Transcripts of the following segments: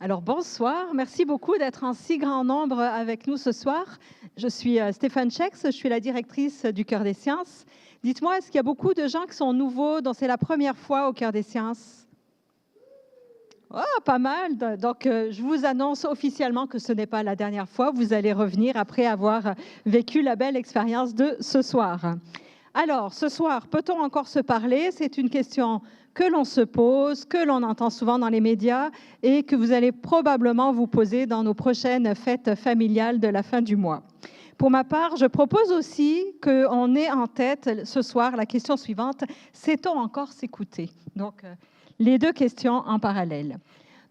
Alors bonsoir, merci beaucoup d'être en si grand nombre avec nous ce soir. Je suis Stéphane Chex, je suis la directrice du Cœur des Sciences. Dites-moi, est-ce qu'il y a beaucoup de gens qui sont nouveaux, dont c'est la première fois au Cœur des Sciences? Oh, pas mal. Donc, je vous annonce officiellement que ce n'est pas la dernière fois. Vous allez revenir après avoir vécu la belle expérience de ce soir. Alors, ce soir, peut-on encore se parler? C'est une question que l'on se pose, que l'on entend souvent dans les médias et que vous allez probablement vous poser dans nos prochaines fêtes familiales de la fin du mois. Pour ma part, je propose aussi qu'on ait en tête ce soir la question suivante: sait-on encore s'écouter? Donc, les deux questions en parallèle.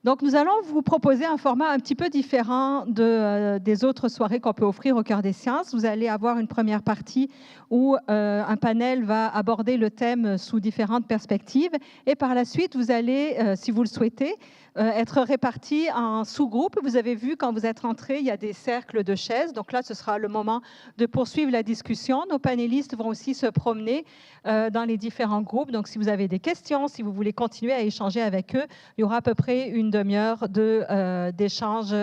Donc, nous allons vous proposer un format un petit peu différent des autres soirées qu'on peut offrir au Cœur des Sciences. Vous allez avoir une première partie où un panel va aborder le thème sous différentes perspectives. Et par la suite, vous allez, si vous le souhaitez, être répartis en sous-groupes. Vous avez vu, quand vous êtes rentrés, il y a des cercles de chaises. Donc là, ce sera le moment de poursuivre la discussion. Nos panélistes vont aussi se promener dans les différents groupes. Donc, si vous avez des questions, si vous voulez continuer à échanger avec eux, il y aura à peu près une demi-heure d'échange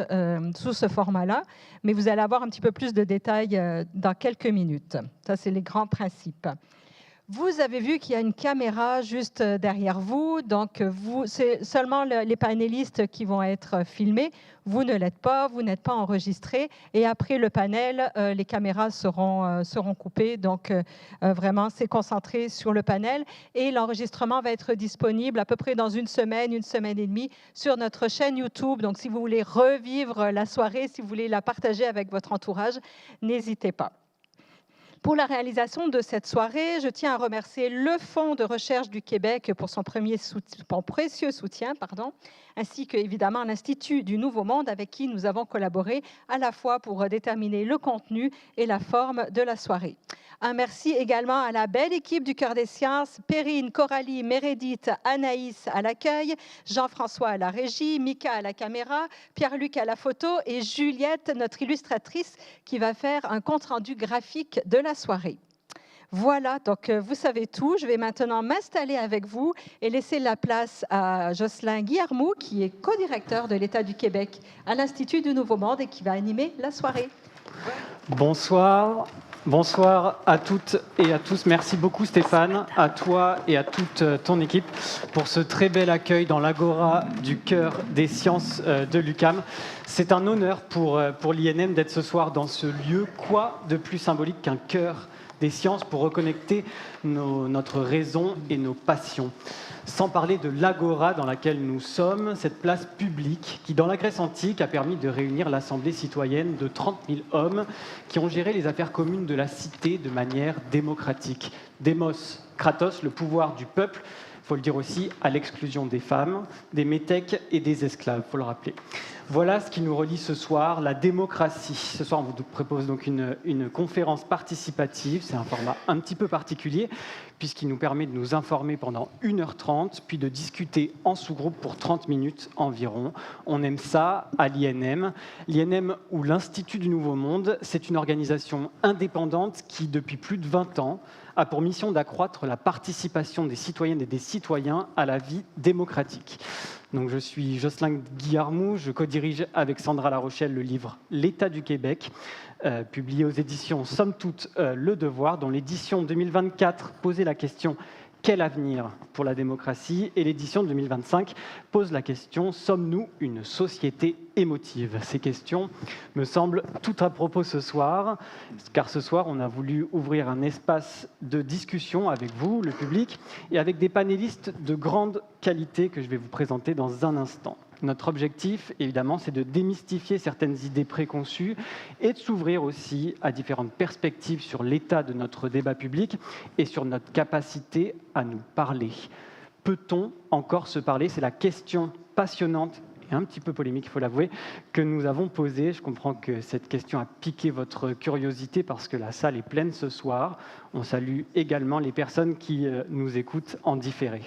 sous ce format-là. Mais vous allez avoir un petit peu plus de détails dans quelques minutes. Ça, c'est les grands principes. Vous avez vu qu'il y a une caméra juste derrière vous, donc c'est seulement les panélistes qui vont être filmés. Vous ne l'êtes pas, vous n'êtes pas enregistrés. Et après le panel, les caméras seront coupées. Donc vraiment, c'est concentré sur le panel. Et l'enregistrement va être disponible à peu près dans une semaine et demie sur notre chaîne YouTube. Donc si vous voulez revivre la soirée, si vous voulez la partager avec votre entourage, n'hésitez pas. Pour la réalisation de cette soirée, je tiens à remercier le Fonds de recherche du Québec pour son précieux soutien, ainsi que évidemment l'Institut du Nouveau Monde avec qui nous avons collaboré à la fois pour déterminer le contenu et la forme de la soirée. Un merci également à la belle équipe du Cœur des Sciences: Perrine, Coralie, Meredith, Anaïs à l'accueil, Jean-François à la régie, Mika à la caméra, Pierre-Luc à la photo et Juliette, notre illustratrice, qui va faire un compte-rendu graphique de la soirée. Voilà, donc vous savez tout. Je vais maintenant m'installer avec vous et laisser la place à Jocelyn Guillermou, qui est co-directeur de l'État du Québec à l'Institut du Nouveau Monde et qui va animer la soirée. Bonsoir. Bonsoir à toutes et à tous. Merci beaucoup Stéphane, à toi et à toute ton équipe pour ce très bel accueil dans l'Agora du Cœur des Sciences de l'UQAM. C'est un honneur pour l'INM d'être ce soir dans ce lieu. Quoi de plus symbolique qu'un cœur des sciences pour reconnecter notre raison et nos passions. Sans parler de l'Agora dans laquelle nous sommes, cette place publique qui, dans la Grèce antique, a permis de réunir l'Assemblée citoyenne de 30 000 hommes qui ont géré les affaires communes de la cité de manière démocratique. Démos, Kratos, le pouvoir du peuple, il faut le dire aussi, à l'exclusion des femmes, des métèques et des esclaves, il faut le rappeler. Voilà ce qui nous relie ce soir, la démocratie. Ce soir, on vous propose donc une conférence participative. C'est un format un petit peu particulier, puisqu'il nous permet de nous informer pendant 1h30, puis de discuter en sous-groupe pour 30 minutes environ. On aime ça à l'INM. L'INM, ou l'Institut du Nouveau Monde, c'est une organisation indépendante qui, depuis plus de 20 ans, a pour mission d'accroître la participation des citoyennes et des citoyens à la vie démocratique. Donc, je suis Jocelyn Guillermou, je co-dirige avec Sandra Larochelle le livre « L'État du Québec », publié aux éditions Somme Toute Le Devoir, dont l'édition 2024 posait la question « Quel avenir pour la démocratie ?» et l'édition 2025 pose la question « Sommes-nous une société émotive ?» Ces questions me semblent tout à propos ce soir, car ce soir, on a voulu ouvrir un espace de discussion avec vous, le public, et avec des panélistes de grande qualité que je vais vous présenter dans un instant. Notre objectif, évidemment, c'est de démystifier certaines idées préconçues et de s'ouvrir aussi à différentes perspectives sur l'état de notre débat public et sur notre capacité à nous parler. Peut-on encore se parler? C'est la question passionnante et un petit peu polémique, il faut l'avouer, que nous avons posée. Je comprends que cette question a piqué votre curiosité parce que la salle est pleine ce soir. On salue également les personnes qui nous écoutent en différé.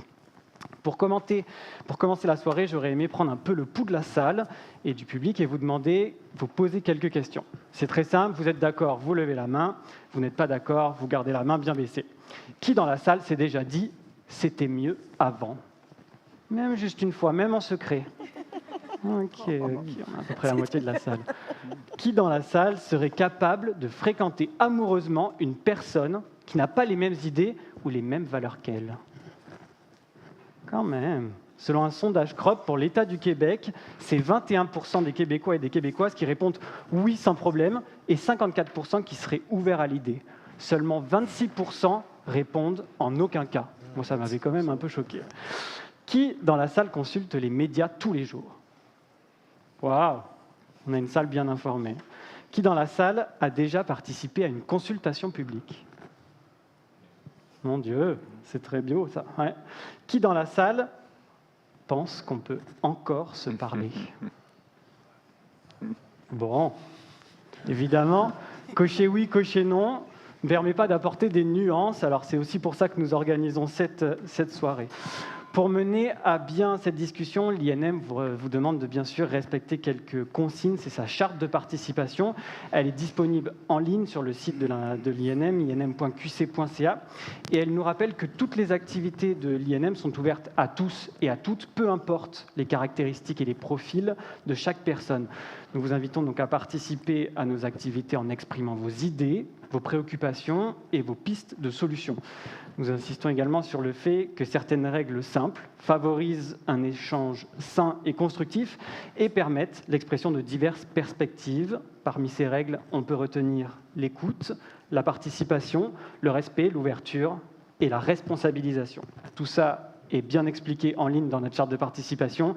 Pour commencer la soirée, j'aurais aimé prendre un peu le pouls de la salle et du public et vous poser quelques questions. C'est très simple, vous êtes d'accord, vous levez la main, vous n'êtes pas d'accord, vous gardez la main bien baissée. Qui dans la salle s'est déjà dit « c'était mieux avant » ? Même juste une fois, même en secret. Ok, on a à peu près la moitié de la salle. Qui dans la salle serait capable de fréquenter amoureusement une personne qui n'a pas les mêmes idées ou les mêmes valeurs qu'elle? Quand même. Selon un sondage CROP pour l'État du Québec, c'est 21% des Québécois et des Québécoises qui répondent oui sans problème et 54% qui seraient ouverts à l'idée. Seulement 26% répondent en aucun cas. Moi, ça m'avait quand même un peu choqué. Qui dans la salle consulte les médias tous les jours? Waouh, on a une salle bien informée. Qui dans la salle a déjà participé à une consultation publique? Mon Dieu, c'est très bio ça. Ouais. Qui dans la salle pense qu'on peut encore se parler? Bon, évidemment, cocher oui, cocher non ne permet pas d'apporter des nuances. Alors c'est aussi pour ça que nous organisons cette soirée. Pour mener à bien cette discussion, l'INM vous demande de bien sûr respecter quelques consignes. C'est sa charte de participation. Elle est disponible en ligne sur le site de l'INM, inem.qc.ca. Et elle nous rappelle que toutes les activités de l'INM sont ouvertes à tous et à toutes, peu importe les caractéristiques et les profils de chaque personne. Nous vous invitons donc à participer à nos activités en exprimant vos idées, vos préoccupations et vos pistes de solutions. Nous insistons également sur le fait que certaines règles simples favorisent un échange sain et constructif et permettent l'expression de diverses perspectives. Parmi ces règles, on peut retenir l'écoute, la participation, le respect, l'ouverture et la responsabilisation. Tout ça est bien expliqué en ligne dans notre charte de participation.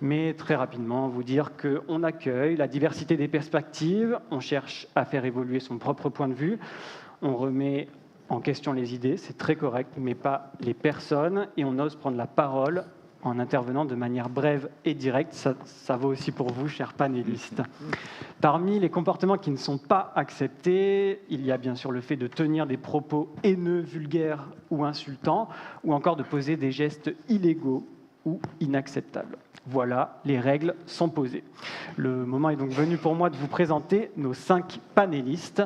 Mais très rapidement, vous dire qu'on accueille la diversité des perspectives, on cherche à faire évoluer son propre point de vue, on remet en question les idées, c'est très correct, mais pas les personnes, et on ose prendre la parole en intervenant de manière brève et directe. Ça vaut aussi pour vous, chers panélistes. Parmi les comportements qui ne sont pas acceptés, il y a bien sûr le fait de tenir des propos haineux, vulgaires ou insultants, ou encore de poser des gestes illégaux ou inacceptables. Voilà, les règles sont posées. Le moment est donc venu pour moi de vous présenter nos 5 panélistes,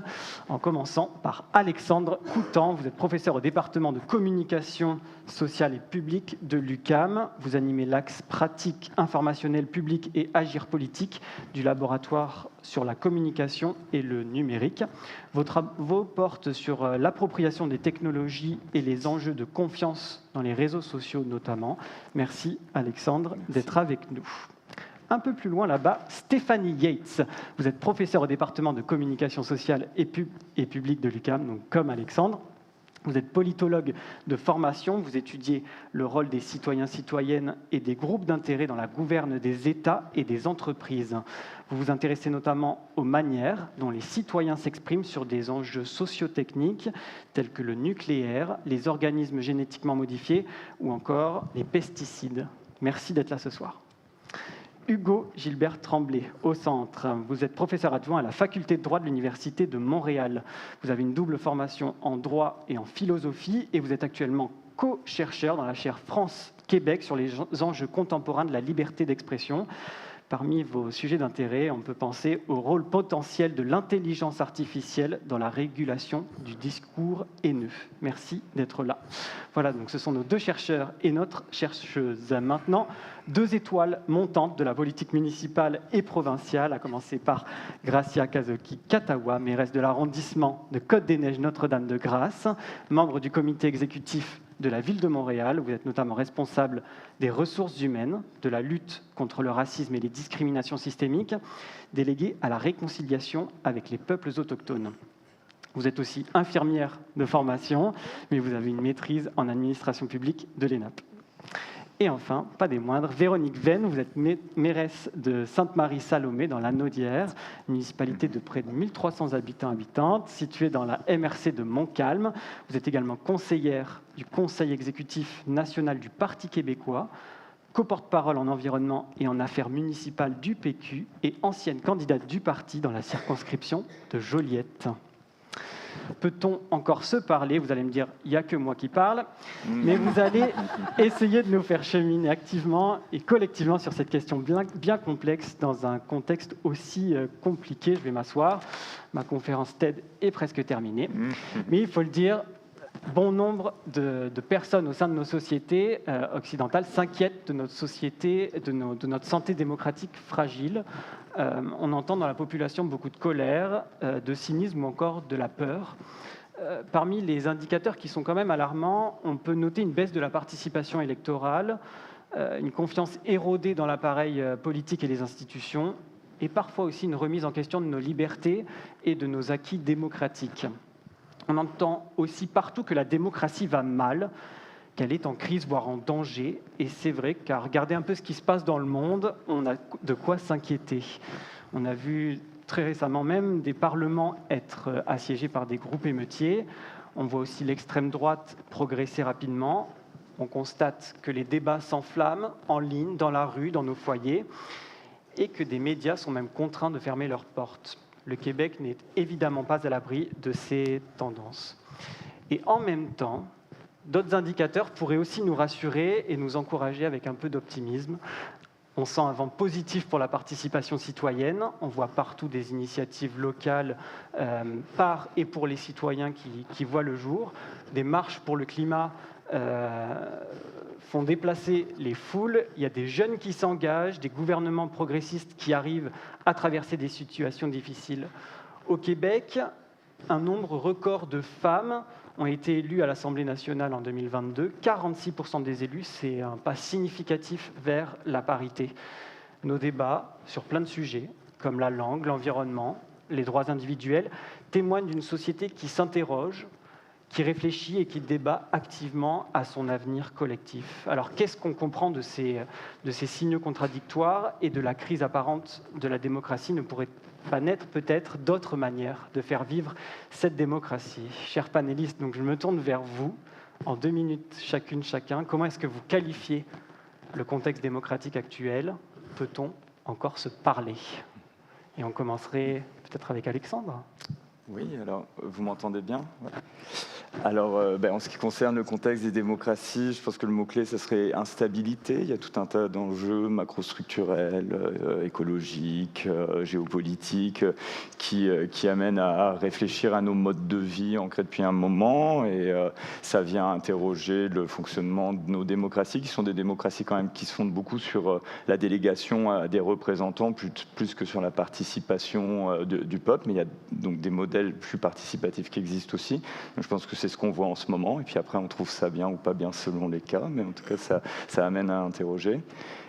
en commençant par Alexandre Coutan. Vous êtes professeur au département de communication sociale et publique de l'UQAM. Vous animez l'axe pratique informationnelle publique et agir politique du laboratoire sur la communication et le numérique. Vos travaux portent sur l'appropriation des technologies et les enjeux de confiance dans les réseaux sociaux notamment. Merci Alexandre d'être avec nous. Un peu plus loin là-bas, Stéphanie Yates. Vous êtes professeure au département de communication sociale et publique de l'UQAM, donc comme Alexandre. Vous êtes politologue de formation, vous étudiez le rôle des citoyens-citoyennes et des groupes d'intérêt dans la gouverne des États et des entreprises. Vous vous intéressez notamment aux manières dont les citoyens s'expriment sur des enjeux socio-techniques tels que le nucléaire, les organismes génétiquement modifiés ou encore les pesticides. Merci d'être là ce soir. Hugo Gilbert Tremblay, au centre. Vous êtes professeur adjoint à la faculté de droit de l'Université de Montréal. Vous avez une double formation en droit et en philosophie et vous êtes actuellement co-chercheur dans la chaire France-Québec sur les enjeux contemporains de la liberté d'expression. Parmi vos sujets d'intérêt, on peut penser au rôle potentiel de l'intelligence artificielle dans la régulation du discours haineux. Merci d'être là. Voilà, donc ce sont nos 2 chercheurs et notre chercheuse. Maintenant, 2 étoiles montantes de la politique municipale et provinciale, à commencer par Gracia Kazoki-Katawa, mairesse de l'arrondissement de Côte-des-Neiges Notre-Dame-de-Grâce, membre du comité exécutif de la Ville de Montréal. Vous êtes notamment responsable des ressources humaines, de la lutte contre le racisme et les discriminations systémiques, déléguée à la réconciliation avec les peuples autochtones. Vous êtes aussi infirmière de formation, mais vous avez une maîtrise en administration publique de l'ENAP. Et enfin, pas des moindres, Véronique Venn, vous êtes mairesse de Sainte-Marie-Salomé dans la Naudière, municipalité de près de 1300 habitants-habitantes, située dans la MRC de Montcalm. Vous êtes également conseillère du Conseil exécutif national du Parti québécois, co-porte-parole en environnement et en affaires municipales du PQ et ancienne candidate du parti dans la circonscription de Joliette. Peut-on encore se parler? Vous allez me dire, il n'y a que moi qui parle, mais vous allez essayer de nous faire cheminer activement et collectivement sur cette question bien complexe dans un contexte aussi compliqué. Je vais m'asseoir, ma conférence TED est presque terminée, mais il faut le dire, bon nombre de personnes au sein de nos sociétés occidentales s'inquiètent de notre société, de notre santé démocratique fragile. On entend dans la population beaucoup de colère, de cynisme ou encore de la peur. Parmi les indicateurs qui sont quand même alarmants, on peut noter une baisse de la participation électorale, une confiance érodée dans l'appareil politique et les institutions, et parfois aussi une remise en question de nos libertés et de nos acquis démocratiques. On entend aussi partout que la démocratie va mal, qu'elle est en crise, voire en danger. Et c'est vrai, car regardez un peu ce qui se passe dans le monde, on a de quoi s'inquiéter. On a vu très récemment même des parlements être assiégés par des groupes émeutiers. On voit aussi l'extrême droite progresser rapidement. On constate que les débats s'enflamment en ligne, dans la rue, dans nos foyers, et que des médias sont même contraints de fermer leurs portes. Le Québec n'est évidemment pas à l'abri de ces tendances. Et en même temps, d'autres indicateurs pourraient aussi nous rassurer et nous encourager avec un peu d'optimisme. On sent un vent positif pour la participation citoyenne. On voit partout des initiatives locales par et pour les citoyens qui voient le jour. Des marches pour le climat font déplacer les foules. Il y a des jeunes qui s'engagent, des gouvernements progressistes qui arrivent à traverser des situations difficiles. Au Québec, un nombre record de femmes ont été élues à l'Assemblée nationale en 2022. 46% des élus, c'est un pas significatif vers la parité. Nos débats sur plein de sujets, comme la langue, l'environnement, les droits individuels, témoignent d'une société qui s'interroge, qui réfléchit et qui débat activement à son avenir collectif. Alors, qu'est-ce qu'on comprend de ces signaux contradictoires et de la crise apparente de la démocratie? Ne pourrait pas naître peut-être d'autres manières de faire vivre cette démocratie? Chers panélistes, donc je me tourne vers vous, en 2 minutes chacune, chacun. Comment est-ce que vous qualifiez le contexte démocratique actuel? Peut-on encore se parler? Et on commencerait peut-être avec Alexandre. Oui, alors vous m'entendez bien? Ouais. Alors, en ce qui concerne le contexte des démocraties, je pense que le mot-clé, ce serait instabilité. Il y a tout un tas d'enjeux macrostructurels, écologiques, géopolitiques, qui amènent à réfléchir à nos modes de vie ancrés depuis un moment. Et ça vient interroger le fonctionnement de nos démocraties, qui sont des démocraties quand même qui se fondent beaucoup sur la délégation à des représentants, plus que sur la participation du peuple. Mais il y a donc des modèles plus participatifs qui existent aussi. Donc, je pense que c'est ce qu'on voit en ce moment, et puis après on trouve ça bien ou pas bien selon les cas, mais en tout cas ça amène à interroger.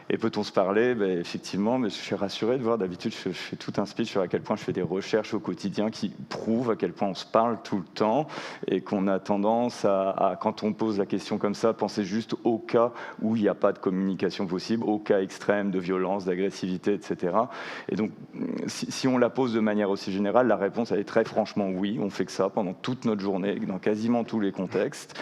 Et peut-on se parler? Effectivement, mais je suis rassuré de voir, d'habitude je fais tout un speech sur à quel point je fais des recherches au quotidien qui prouvent à quel point on se parle tout le temps, et qu'on a tendance à, quand on pose la question comme ça, penser juste au cas où il n'y a pas de communication possible, au cas extrême de violence, d'agressivité, etc. Et donc, si on la pose de manière aussi générale, la réponse elle est très franchement oui, on fait que ça pendant toute notre journée, dans quasiment tous les contextes.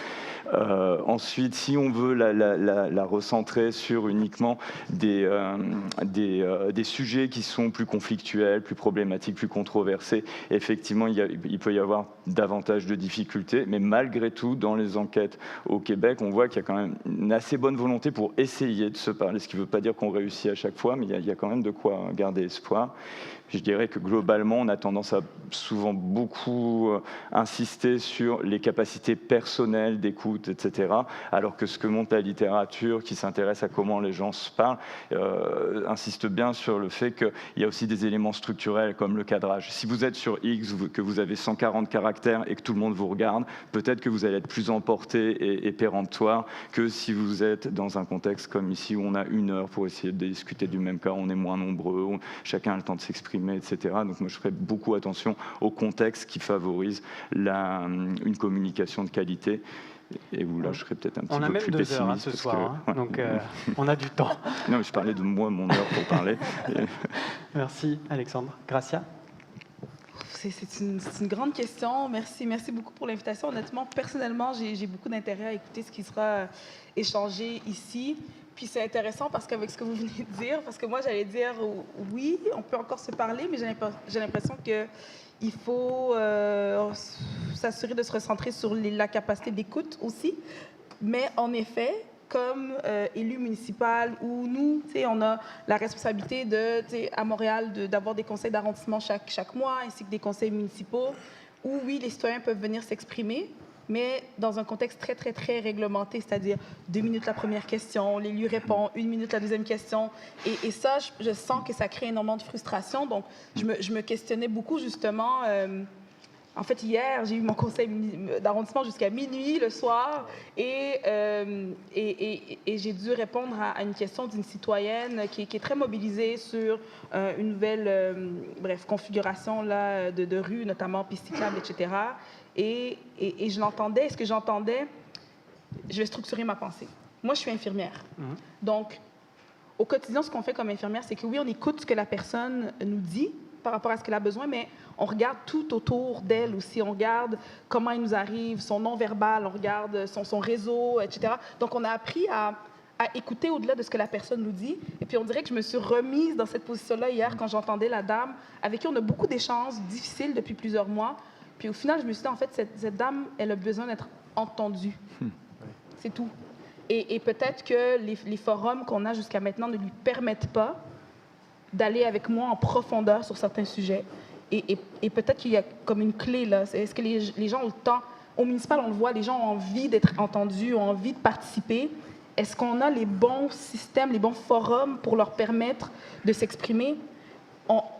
Ensuite, si on veut la recentrer sur uniquement des sujets qui sont plus conflictuels, plus problématiques, plus controversés, effectivement, il peut y avoir davantage de difficultés, mais malgré tout, dans les enquêtes au Québec, on voit qu'il y a quand même une assez bonne volonté pour essayer de se parler, ce qui ne veut pas dire qu'on réussit à chaque fois, mais il y a quand même de quoi garder espoir. Je dirais que globalement, on a tendance à souvent beaucoup insister sur les capacités personnelles d'écoute, etc. Alors que ce que montre la littérature, qui s'intéresse à comment les gens se parlent, insiste bien sur le fait qu'il y a aussi des éléments structurels comme le cadrage. Si vous êtes sur X, que vous avez 140 caractères et que tout le monde vous regarde, peut-être que vous allez être plus emporté et péremptoire que si vous êtes dans un contexte comme ici où on a 1 heure pour essayer de discuter du même cas, on est moins nombreux, chacun a le temps de s'exprimer, etc. Donc moi je ferai beaucoup attention au contexte qui favorise une communication de qualité. Et où là je serais peut-être un petit peu plus pessimiste. On a même 2 heures ce soir, donc on a du temps. Non, mais je parlais de moi, mon heure pour parler. Merci Alexandre. Gracia? C'est une grande question. Merci beaucoup pour l'invitation. Honnêtement, personnellement, j'ai beaucoup d'intérêt à écouter ce qui sera échangé ici. Puis c'est intéressant parce qu'avec ce que vous venez de dire, parce que moi j'allais dire oui, on peut encore se parler, mais j'ai l'impression qu'il faut s'assurer de se recentrer sur la capacité d'écoute aussi. Mais en effet, comme élu municipal, où nous, on a la responsabilité à Montréal d'avoir des conseils d'arrondissement chaque mois, ainsi que des conseils municipaux, où oui, les citoyens peuvent venir s'exprimer. mais dans un contexte très, très, très réglementé, c'est-à-dire 2 minutes la première question, l'élu répond, 1 minute la deuxième question. Et ça, je sens que ça crée énormément de frustration. Donc, je me questionnais beaucoup, justement. En fait, hier, j'ai eu mon conseil d'arrondissement jusqu'à minuit le soir et j'ai dû répondre à une question d'une citoyenne qui est très mobilisée sur une nouvelle configuration là, de rue, notamment piste cyclable, etc. Et je l'entendais, ce que j'entendais, je vais structurer ma pensée. Moi, je suis infirmière. Donc, au quotidien, ce qu'on fait comme infirmière, c'est que oui, on écoute ce que la personne nous dit par rapport à ce qu'elle a besoin, mais on regarde tout autour d'elle aussi. On regarde comment il nous arrive, son non-verbal, on regarde son réseau, etc. Donc, on a appris à écouter au-delà de ce que la personne nous dit. Et puis, on dirait que je me suis remise dans cette position-là hier quand j'entendais la dame avec qui on a beaucoup d'échanges difficiles depuis plusieurs mois. Puis, au final, je me suis dit, en fait, cette dame, elle a besoin d'être entendue. C'est tout. Et peut-être que les forums qu'on a jusqu'à maintenant ne lui permettent pas d'aller avec moi en profondeur sur certains sujets. Et peut-être qu'il y a comme une clé là. Est-ce que les gens ont le temps? Au municipal, on le voit, les gens ont envie d'être entendus, ont envie de participer. Est-ce qu'on a les bons systèmes, les bons forums pour leur permettre de s'exprimer?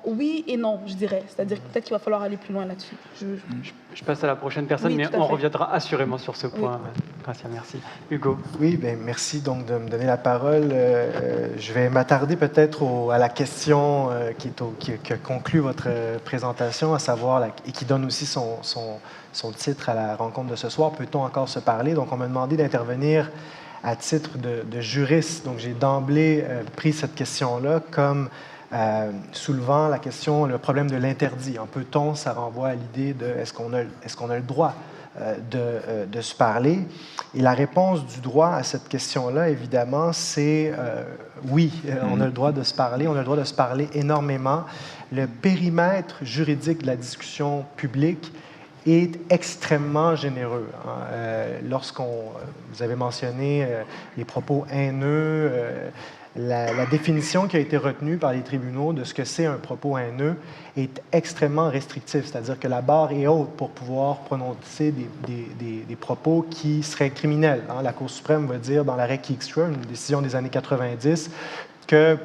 Oui et non, je dirais. C'est-à-dire peut-être qu'il va falloir aller plus loin là-dessus. Je passe à la prochaine personne, Oui, mais tout à on fait. reviendra assurément sur ce point. Oui. Gracia, merci. Hugo. Oui, bien, merci donc de me donner la parole. Je vais m'attarder peut-être à la question qui conclut votre présentation, à savoir, et qui donne aussi son titre à la rencontre de ce soir. Peut-on encore se parler? Donc, on m'a demandé d'intervenir à titre de juriste. Donc, j'ai d'emblée pris cette question-là comme soulevant la question, le problème de l'interdit. En peut-on, ça renvoie à l'idée de est-ce qu'on a le droit de se parler? Et la réponse du droit à cette question-là, évidemment, c'est oui, on a le droit de se parler, on a le droit de se parler énormément. Le périmètre juridique de la discussion publique est extrêmement généreux. Vous avez mentionné les propos haineux, la définition qui a été retenue par les tribunaux de ce que c'est un propos haineux est extrêmement restrictive, c'est-à-dire que la barre est haute pour pouvoir prononcer des propos qui seraient criminels. La Cour suprême va dire dans l'arrêt Keekstra, une décision des années 90, que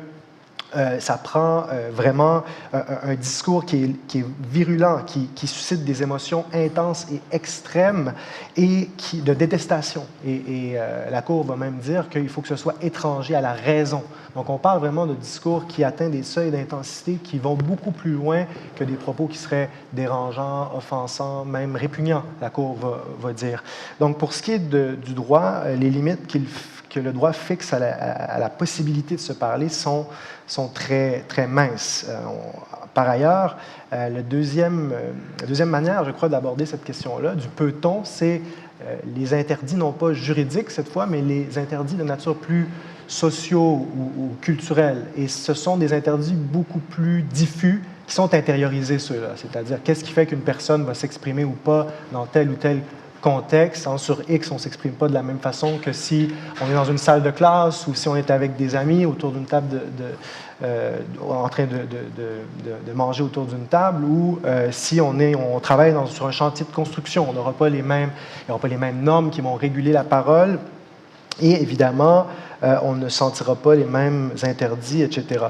ça prend vraiment un discours qui est virulent, qui suscite des émotions intenses et extrêmes et de détestation. Et la Cour va même dire qu'il faut que ce soit étranger à la raison. Donc, on parle vraiment de discours qui atteint des seuils d'intensité qui vont beaucoup plus loin que des propos qui seraient dérangeants, offensants, même répugnants, la Cour va dire. Donc, pour ce qui est du droit, les limites que le droit fixe à la possibilité de se parler sont très, très minces. Par ailleurs, la deuxième manière, je crois, d'aborder cette question-là, du peut-on, c'est les interdits non pas juridiques cette fois, mais les interdits de nature plus sociaux ou culturels. Et ce sont des interdits beaucoup plus diffus qui sont intériorisés, ceux-là. C'est-à-dire, qu'est-ce qui fait qu'une personne va s'exprimer ou pas dans tel ou tel contexte. Sur X, on ne s'exprime pas de la même façon que si on est dans une salle de classe ou si on est avec des amis autour d'une table en train de manger autour d'une table ou si on travaille sur un chantier de construction. Il n'y aura pas les mêmes normes qui vont réguler la parole et évidemment, on ne sentira pas les mêmes interdits, etc.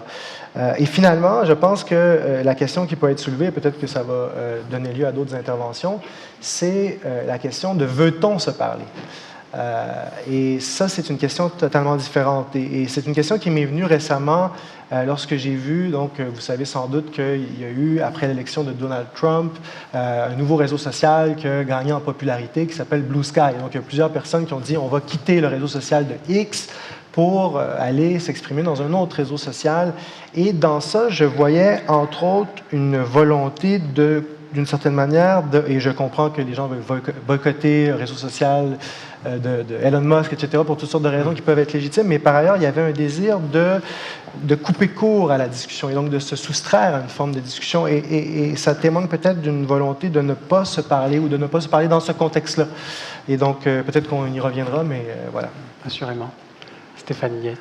Et finalement, je pense que la question qui peut être soulevée, peut-être que ça va donner lieu à d'autres interventions, c'est la question de veut-on se parler? Et ça, c'est une question totalement différente. Et c'est une question qui m'est venue récemment lorsque j'ai vu, donc vous savez sans doute qu'il y a eu, après l'élection de Donald Trump, un nouveau réseau social qui a gagné en popularité qui s'appelle Blue Sky. Donc il y a plusieurs personnes qui ont dit on va quitter le réseau social de X pour aller s'exprimer dans un autre réseau social. Et dans ça, je voyais entre autres une volonté d'une certaine manière, et je comprends que les gens veulent boycotter le réseau social de Elon Musk, etc., pour toutes sortes de raisons qui peuvent être légitimes, mais par ailleurs, il y avait un désir de couper court à la discussion et donc de se soustraire à une forme de discussion. Et ça témoigne peut-être d'une volonté de ne pas se parler ou de ne pas se parler dans ce contexte-là. Et donc, peut-être qu'on y reviendra, mais voilà. Assurément. Stéphanie Guette.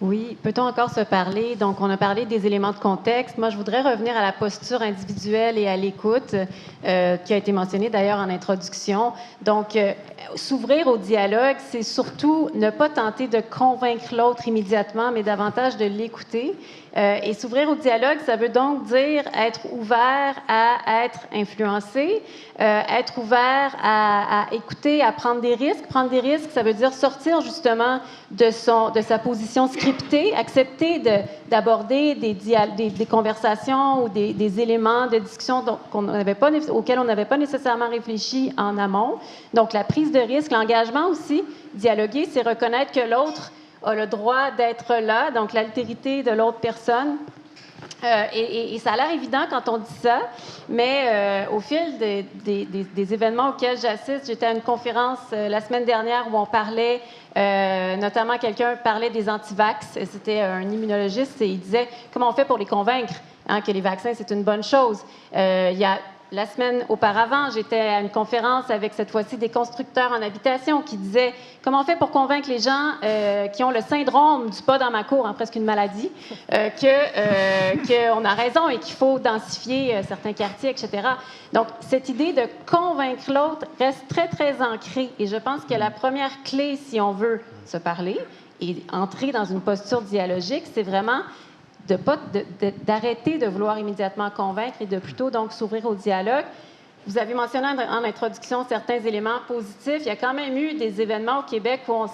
Oui, peut-on encore se parler? Donc, on a parlé des éléments de contexte. Moi, je voudrais revenir à la posture individuelle et à l'écoute, qui a été mentionnée d'ailleurs en introduction. Donc, s'ouvrir au dialogue, c'est surtout ne pas tenter de convaincre l'autre immédiatement, mais davantage de l'écouter. Et s'ouvrir au dialogue, ça veut donc dire être ouvert à être influencé, être ouvert à écouter, à prendre des risques. Prendre des risques, ça veut dire sortir justement de sa position scriptée, accepter d'aborder des conversations ou des éléments de discussion auxquels on n'avait pas nécessairement réfléchi en amont. Donc, la prise de risque, l'engagement aussi, dialoguer, c'est reconnaître que l'autre a le droit d'être là, donc l'altérité de l'autre personne. Et ça a l'air évident quand on dit ça, mais au fil des événements auxquels j'assiste, j'étais à une conférence la semaine dernière où on parlait, notamment quelqu'un parlait des antivax, c'était un immunologiste, et il disait comment on fait pour les convaincre que les vaccins, c'est une bonne chose. La semaine auparavant, j'étais à une conférence avec cette fois-ci des constructeurs en habitation qui disaient comment on fait pour convaincre les gens qui ont le syndrome du pas dans ma cour, presque une maladie, qu'on a raison et qu'il faut densifier certains quartiers, etc. Donc, cette idée de convaincre l'autre reste très, très ancrée. Et je pense que la première clé, si on veut se parler et entrer dans une posture dialogique, c'est vraiment d'arrêter de vouloir immédiatement convaincre et de plutôt donc s'ouvrir au dialogue. Vous avez mentionné en introduction certains éléments positifs. Il y a quand même eu des événements au Québec où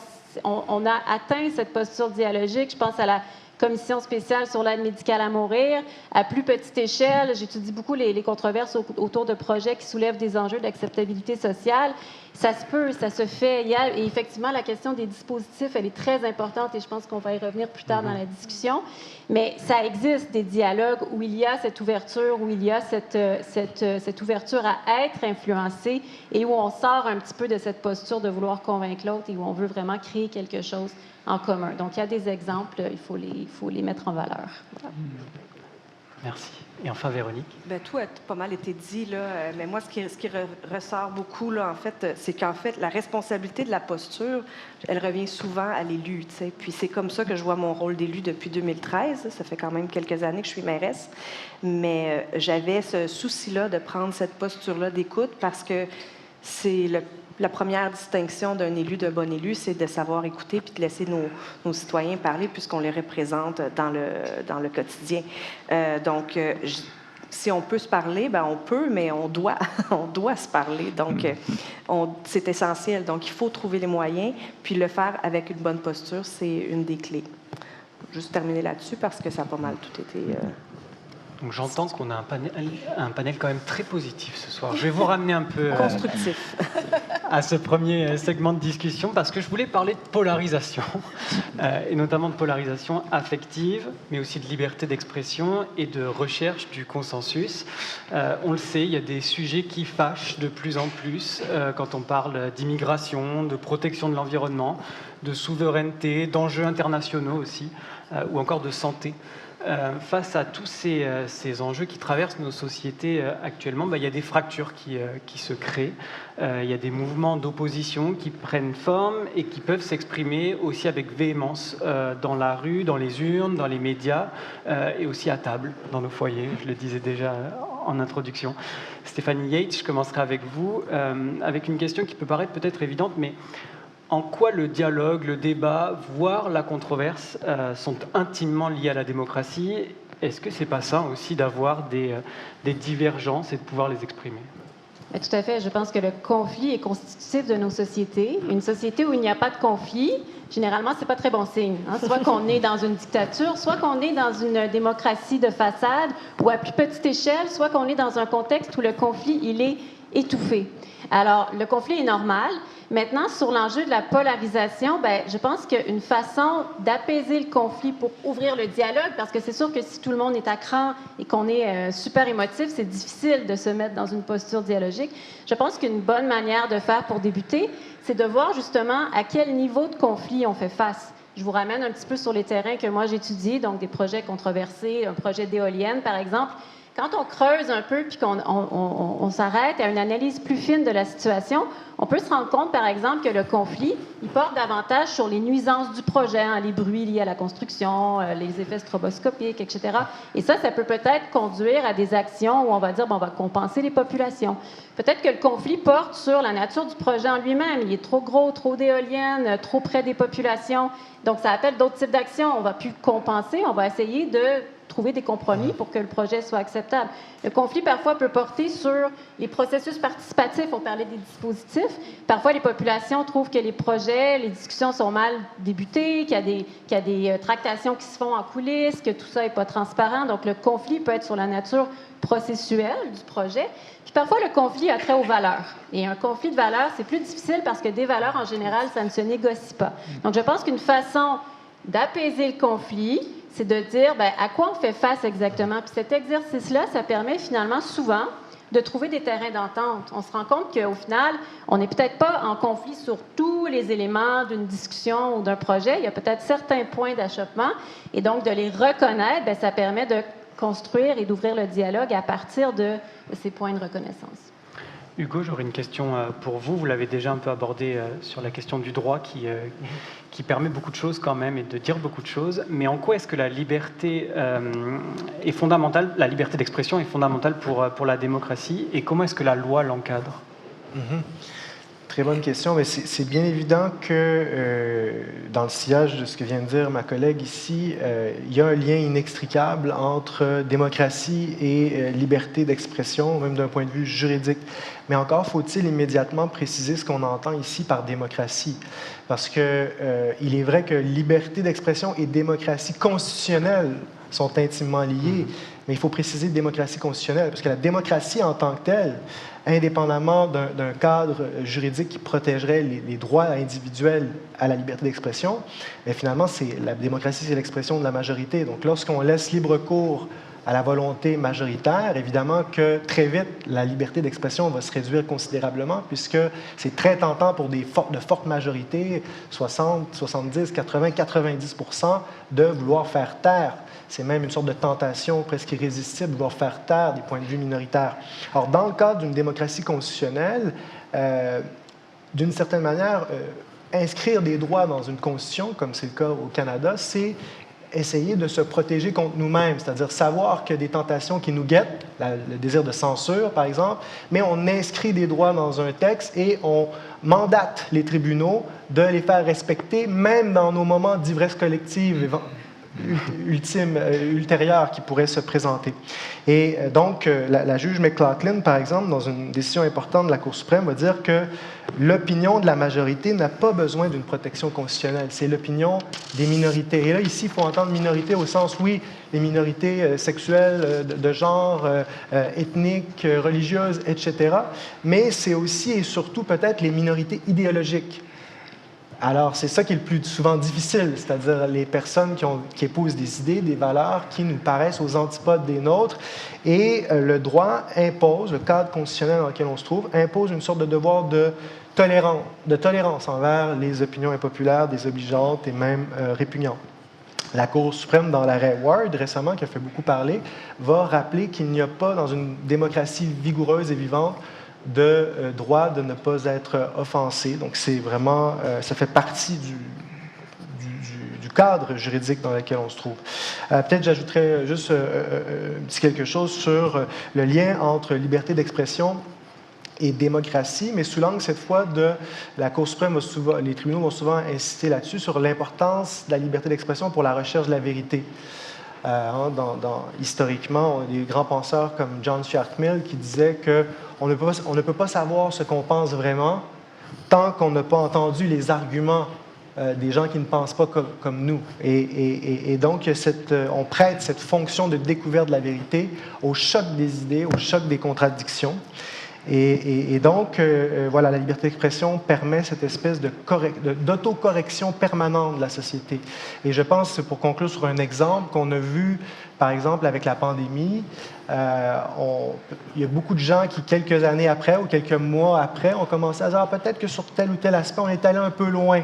on a atteint cette posture dialogique. Je pense à la commission spéciale sur l'aide médicale à mourir. À plus petite échelle, j'étudie beaucoup les controverses autour de projets qui soulèvent des enjeux d'acceptabilité sociale. Ça se peut, ça se fait. Et effectivement, la question des dispositifs, elle est très importante et je pense qu'on va y revenir plus tard dans la discussion. Mais ça existe des dialogues où il y a cette ouverture, où il y a cette ouverture à être influencé et où on sort un petit peu de cette posture de vouloir convaincre l'autre et où on veut vraiment créer quelque chose en commun. Donc, il y a des exemples, il faut les mettre en valeur. Voilà. Merci. Et enfin, Véronique? Bien, tout a pas mal été dit, là, mais moi, ce qui ressort beaucoup, là, en fait, c'est qu'en fait, la responsabilité de la posture, elle revient souvent à l'élu, tu sais. Puis c'est comme ça que je vois mon rôle d'élu depuis 2013. Ça fait quand même quelques années que je suis mairesse. Mais j'avais ce souci-là de prendre cette posture-là d'écoute parce que c'est la première distinction d'un élu, d'un bon élu, c'est de savoir écouter puis de laisser nos citoyens parler puisqu'on les représente dans le quotidien. Donc, si on peut se parler, ben on peut, mais on doit se parler. Donc, c'est essentiel. Donc, il faut trouver les moyens, puis le faire avec une bonne posture, c'est une des clés. Juste terminer là-dessus parce que ça a pas mal tout été... Donc j'entends qu'on a un panel quand même très positif ce soir. Je vais vous ramener un peu constructif à ce premier segment de discussion parce que je voulais parler de polarisation et notamment de polarisation affective, mais aussi de liberté d'expression et de recherche du consensus. On le sait, il y a des sujets qui fâchent de plus en plus quand on parle d'immigration, de protection de l'environnement, de souveraineté, d'enjeux internationaux aussi, ou encore de santé. Face à tous ces enjeux qui traversent nos sociétés actuellement, il y a des fractures qui se créent. Il y a des mouvements d'opposition qui prennent forme et qui peuvent s'exprimer aussi avec véhémence dans la rue, dans les urnes, dans les médias et aussi à table, dans nos foyers. Je le disais déjà en introduction. Stéphanie Yates, je commencerai avec vous, avec une question qui peut paraître peut-être évidente, mais en quoi le dialogue, le débat, voire la controverse sont intimement liés à la démocratie? Est-ce que c'est pas ça aussi d'avoir des divergences et de pouvoir les exprimer? Tout à fait. Je pense que le conflit est constitutif de nos sociétés. Une société où il n'y a pas de conflit, généralement, c'est pas très bon signe. Soit qu'on est dans une dictature, soit qu'on est dans une démocratie de façade, ou à plus petite échelle, soit qu'on est dans un contexte où le conflit, il est étouffé. Alors, le conflit est normal. Maintenant, sur l'enjeu de la polarisation, je pense qu'une façon d'apaiser le conflit pour ouvrir le dialogue, parce que c'est sûr que si tout le monde est à cran et qu'on est super émotif, c'est difficile de se mettre dans une posture dialogique. Je pense qu'une bonne manière de faire pour débuter, c'est de voir justement à quel niveau de conflit on fait face. Je vous ramène un petit peu sur les terrains que moi j'étudie, donc des projets controversés, un projet d'éolienne par exemple. Quand on creuse un peu puis qu'on s'arrête à une analyse plus fine de la situation, on peut se rendre compte, par exemple, que le conflit, il porte davantage sur les nuisances du projet, hein, les bruits liés à la construction, les effets stroboscopiques, etc. Et ça peut peut-être conduire à des actions où on va dire, bon, on va compenser les populations. Peut-être que le conflit porte sur la nature du projet en lui-même. Il est trop gros, trop d'éoliennes, trop près des populations. Donc, ça appelle d'autres types d'actions. On va plus compenser, on va essayer de trouver des compromis pour que le projet soit acceptable. Le conflit, parfois, peut porter sur les processus participatifs. On parlait des dispositifs. Parfois, les populations trouvent que les projets, les discussions sont mal débutées, qu'il y a des tractations qui se font en coulisses, que tout ça n'est pas transparent. Donc, le conflit peut être sur la nature processuelle du projet. Puis parfois, le conflit a trait aux valeurs. Et un conflit de valeurs, c'est plus difficile parce que des valeurs, en général, ça ne se négocie pas. Donc, je pense qu'une façon d'apaiser le conflit, c'est de dire, bien, à quoi on fait face exactement. Puis cet exercice-là, ça permet finalement souvent de trouver des terrains d'entente. On se rend compte qu'au final, on n'est peut-être pas en conflit sur tous les éléments d'une discussion ou d'un projet. Il y a peut-être certains points d'achoppement. Et donc, de les reconnaître, bien, ça permet de construire et d'ouvrir le dialogue à partir de ces points de reconnaissance. Hugo, j'aurais une question pour vous. Vous l'avez déjà un peu abordé sur la question du droit qui permet beaucoup de choses quand même et de dire beaucoup de choses. Mais en quoi est-ce que la liberté est fondamentale, la liberté d'expression est fondamentale pour la démocratie et comment est-ce que la loi l'encadre? Très bonne question. Mais c'est bien évident que dans le sillage de ce que vient de dire ma collègue ici, il y a un lien inextricable entre démocratie et liberté d'expression, même d'un point de vue juridique. Mais encore faut-il immédiatement préciser ce qu'on entend ici par démocratie. Parce que il est vrai que liberté d'expression et démocratie constitutionnelle sont intimement liées, mais il faut préciser démocratie constitutionnelle, parce que la démocratie en tant que telle, indépendamment d'un cadre juridique qui protégerait les droits individuels à la liberté d'expression, mais finalement, la démocratie, c'est l'expression de la majorité. Donc, lorsqu'on laisse libre cours à la volonté majoritaire, évidemment que très vite, la liberté d'expression va se réduire considérablement, puisque c'est très tentant pour de fortes majorités, 60, 70, 80, 90%, de vouloir faire taire. C'est même une sorte de tentation presque irrésistible de vouloir faire taire des points de vue minoritaires. Alors, dans le cadre d'une démocratie constitutionnelle, d'une certaine manière, inscrire des droits dans une constitution, comme c'est le cas au Canada, c'est essayer de se protéger contre nous-mêmes, c'est-à-dire savoir qu'il y a des tentations qui nous guettent, le désir de censure, par exemple, mais on inscrit des droits dans un texte et on mandate les tribunaux de les faire respecter, même dans nos moments d'ivresse collective ultérieure qui pourrait se présenter. Et donc, la juge McLaughlin, par exemple, dans une décision importante de la Cour suprême, va dire que l'opinion de la majorité n'a pas besoin d'une protection constitutionnelle. C'est l'opinion des minorités. Et là, ici, il faut entendre minorité au sens, oui, les minorités sexuelles, de genre, ethniques, religieuses, etc. Mais c'est aussi et surtout peut-être les minorités idéologiques. Alors, c'est ça qui est le plus souvent difficile, c'est-à-dire les personnes qui épousent des idées, des valeurs qui nous paraissent aux antipodes des nôtres. Et le droit impose, le cadre constitutionnel dans lequel on se trouve, impose une sorte de devoir de tolérance envers les opinions impopulaires, désobligeantes et même répugnantes. La Cour suprême, dans l'arrêt Ward, récemment, qui a fait beaucoup parler, va rappeler qu'il n'y a pas, dans une démocratie vigoureuse et vivante, de droit de ne pas être offensé. Donc, c'est vraiment, ça fait partie du cadre juridique dans lequel on se trouve. Peut-être j'ajouterais juste quelque chose sur le lien entre liberté d'expression et démocratie, mais sous l'angle cette fois de la Cour suprême, les tribunaux vont souvent insister là-dessus, sur l'importance de la liberté d'expression pour la recherche de la vérité. Historiquement, on a des grands penseurs comme John Stuart Mill qui disaient qu'on ne peut pas savoir ce qu'on pense vraiment tant qu'on n'a pas entendu les arguments des gens qui ne pensent pas comme nous. Et donc, on prête cette fonction de découverte de la vérité au choc des idées, au choc des contradictions. Et donc, voilà, la liberté d'expression permet cette espèce d'autocorrection permanente de la société. Et je pense, pour conclure sur un exemple qu'on a vu, par exemple, avec la pandémie, il y a beaucoup de gens qui, quelques années après ou quelques mois après, ont commencé à dire peut-être que sur tel ou tel aspect, on est allé un peu loin,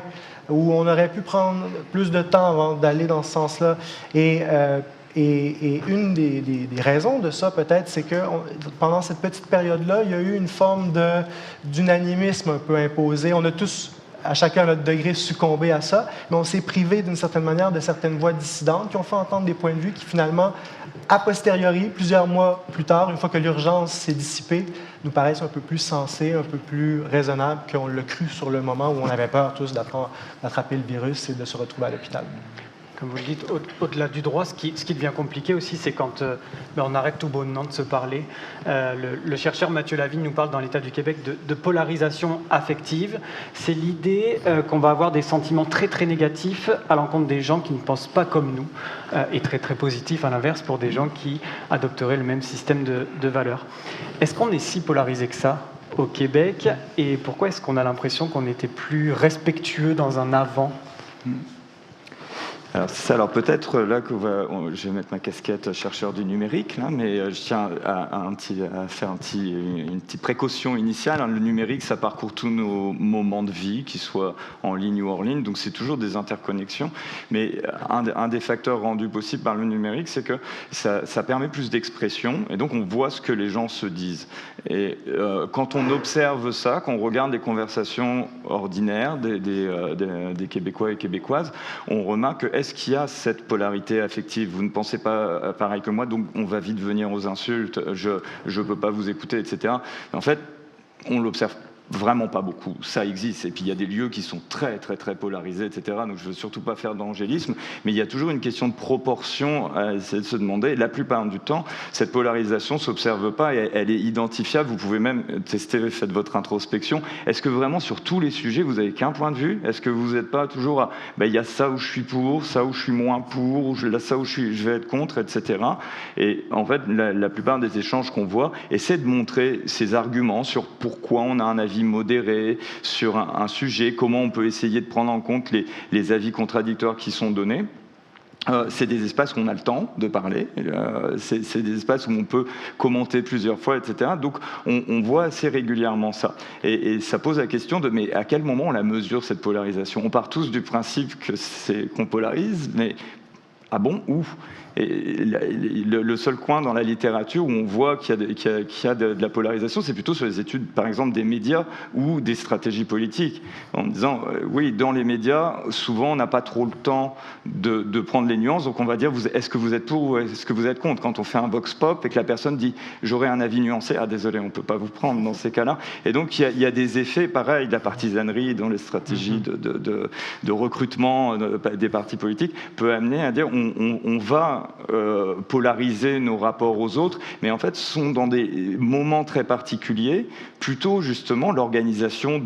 ou on aurait pu prendre plus de temps avant d'aller dans ce sens-là. Et Et une des raisons de ça, peut-être, c'est que pendant cette petite période-là, il y a eu une forme d'unanimisme un peu imposé. On a tous, à chacun à notre degré, succombé à ça, mais on s'est privé d'une certaine manière de certaines voix dissidentes qui ont fait entendre des points de vue qui, finalement, a posteriori, plusieurs mois plus tard, une fois que l'urgence s'est dissipée, nous paraissent un peu plus sensés, un peu plus raisonnables qu'on l'a cru sur le moment où on avait peur tous d'attraper le virus et de se retrouver à l'hôpital. Comme vous le dites, au-delà du droit, ce qui devient compliqué aussi, c'est quand on arrête tout bonnement de se parler. Le chercheur Mathieu Lavigne nous parle dans l'État du Québec de polarisation affective. C'est l'idée qu'on va avoir des sentiments très très négatifs à l'encontre des gens qui ne pensent pas comme nous, et très très positifs à l'inverse pour des gens qui adopteraient le même système de valeurs. Est-ce qu'on est si polarisé que ça au Québec, et pourquoi est-ce qu'on a l'impression qu'on était plus respectueux dans un avant ? Alors, c'est ça. Alors peut-être là que je vais mettre ma casquette chercheur du numérique, là, mais je tiens à faire une petite précaution initiale. Le numérique, ça parcourt tous nos moments de vie, qu'ils soient en ligne ou hors ligne, donc c'est toujours des interconnexions. Mais un des facteurs rendus possibles par le numérique, c'est que ça permet plus d'expression, et donc on voit ce que les gens se disent. Et quand on observe ça, quand on regarde les conversations ordinaires des Québécois et Québécoises, on remarque que est-ce qu'il y a cette polarité affective ? Vous ne pensez pas pareil que moi, donc on va vite venir aux insultes, je ne peux pas vous écouter, etc. En fait, on l'observe vraiment pas beaucoup. Ça existe. Et puis il y a des lieux qui sont très, très, très polarisés, etc. Donc je ne veux surtout pas faire d'angélisme, mais il y a toujours une question de proportion à essayer de se demander. La plupart du temps, cette polarisation ne s'observe pas et elle est identifiable. Vous pouvez même tester, faites votre introspection. Est-ce que vraiment sur tous les sujets, vous n'avez qu'un point de vue ? Est-ce que vous n'êtes pas toujours à il y a ça où je suis pour, ça où je suis moins pour, ou ça où je vais être contre, etc. Et en fait, la plupart des échanges qu'on voit essaient de montrer ces arguments sur pourquoi on a un avis modéré sur un sujet, comment on peut essayer de prendre en compte les avis contradictoires qui sont donnés. C'est des espaces où on a le temps de parler, c'est des espaces où on peut commenter plusieurs fois, etc. Donc on voit assez régulièrement ça. Et ça pose la question de mais à quel moment on la mesure, cette polarisation ? On part tous du principe qu'on polarise, mais ah bon, où ? Et le seul coin dans la littérature où on voit qu'il y a de la polarisation, c'est plutôt sur les études, par exemple, des médias ou des stratégies politiques. En disant, oui, dans les médias, souvent, on n'a pas trop le temps de prendre les nuances, donc on va dire, est-ce que vous êtes pour ou est-ce que vous êtes contre ? Quand on fait un vox pop et que la personne dit, j'aurais un avis nuancé, ah désolé, on ne peut pas vous prendre dans ces cas-là. Et donc, il y a des effets, pareil, de la partisanerie dans les stratégies de recrutement des partis politiques, peut amener à dire, on va polariser nos rapports aux autres, mais en fait, ce sont dans des moments très particuliers, plutôt justement l'organisation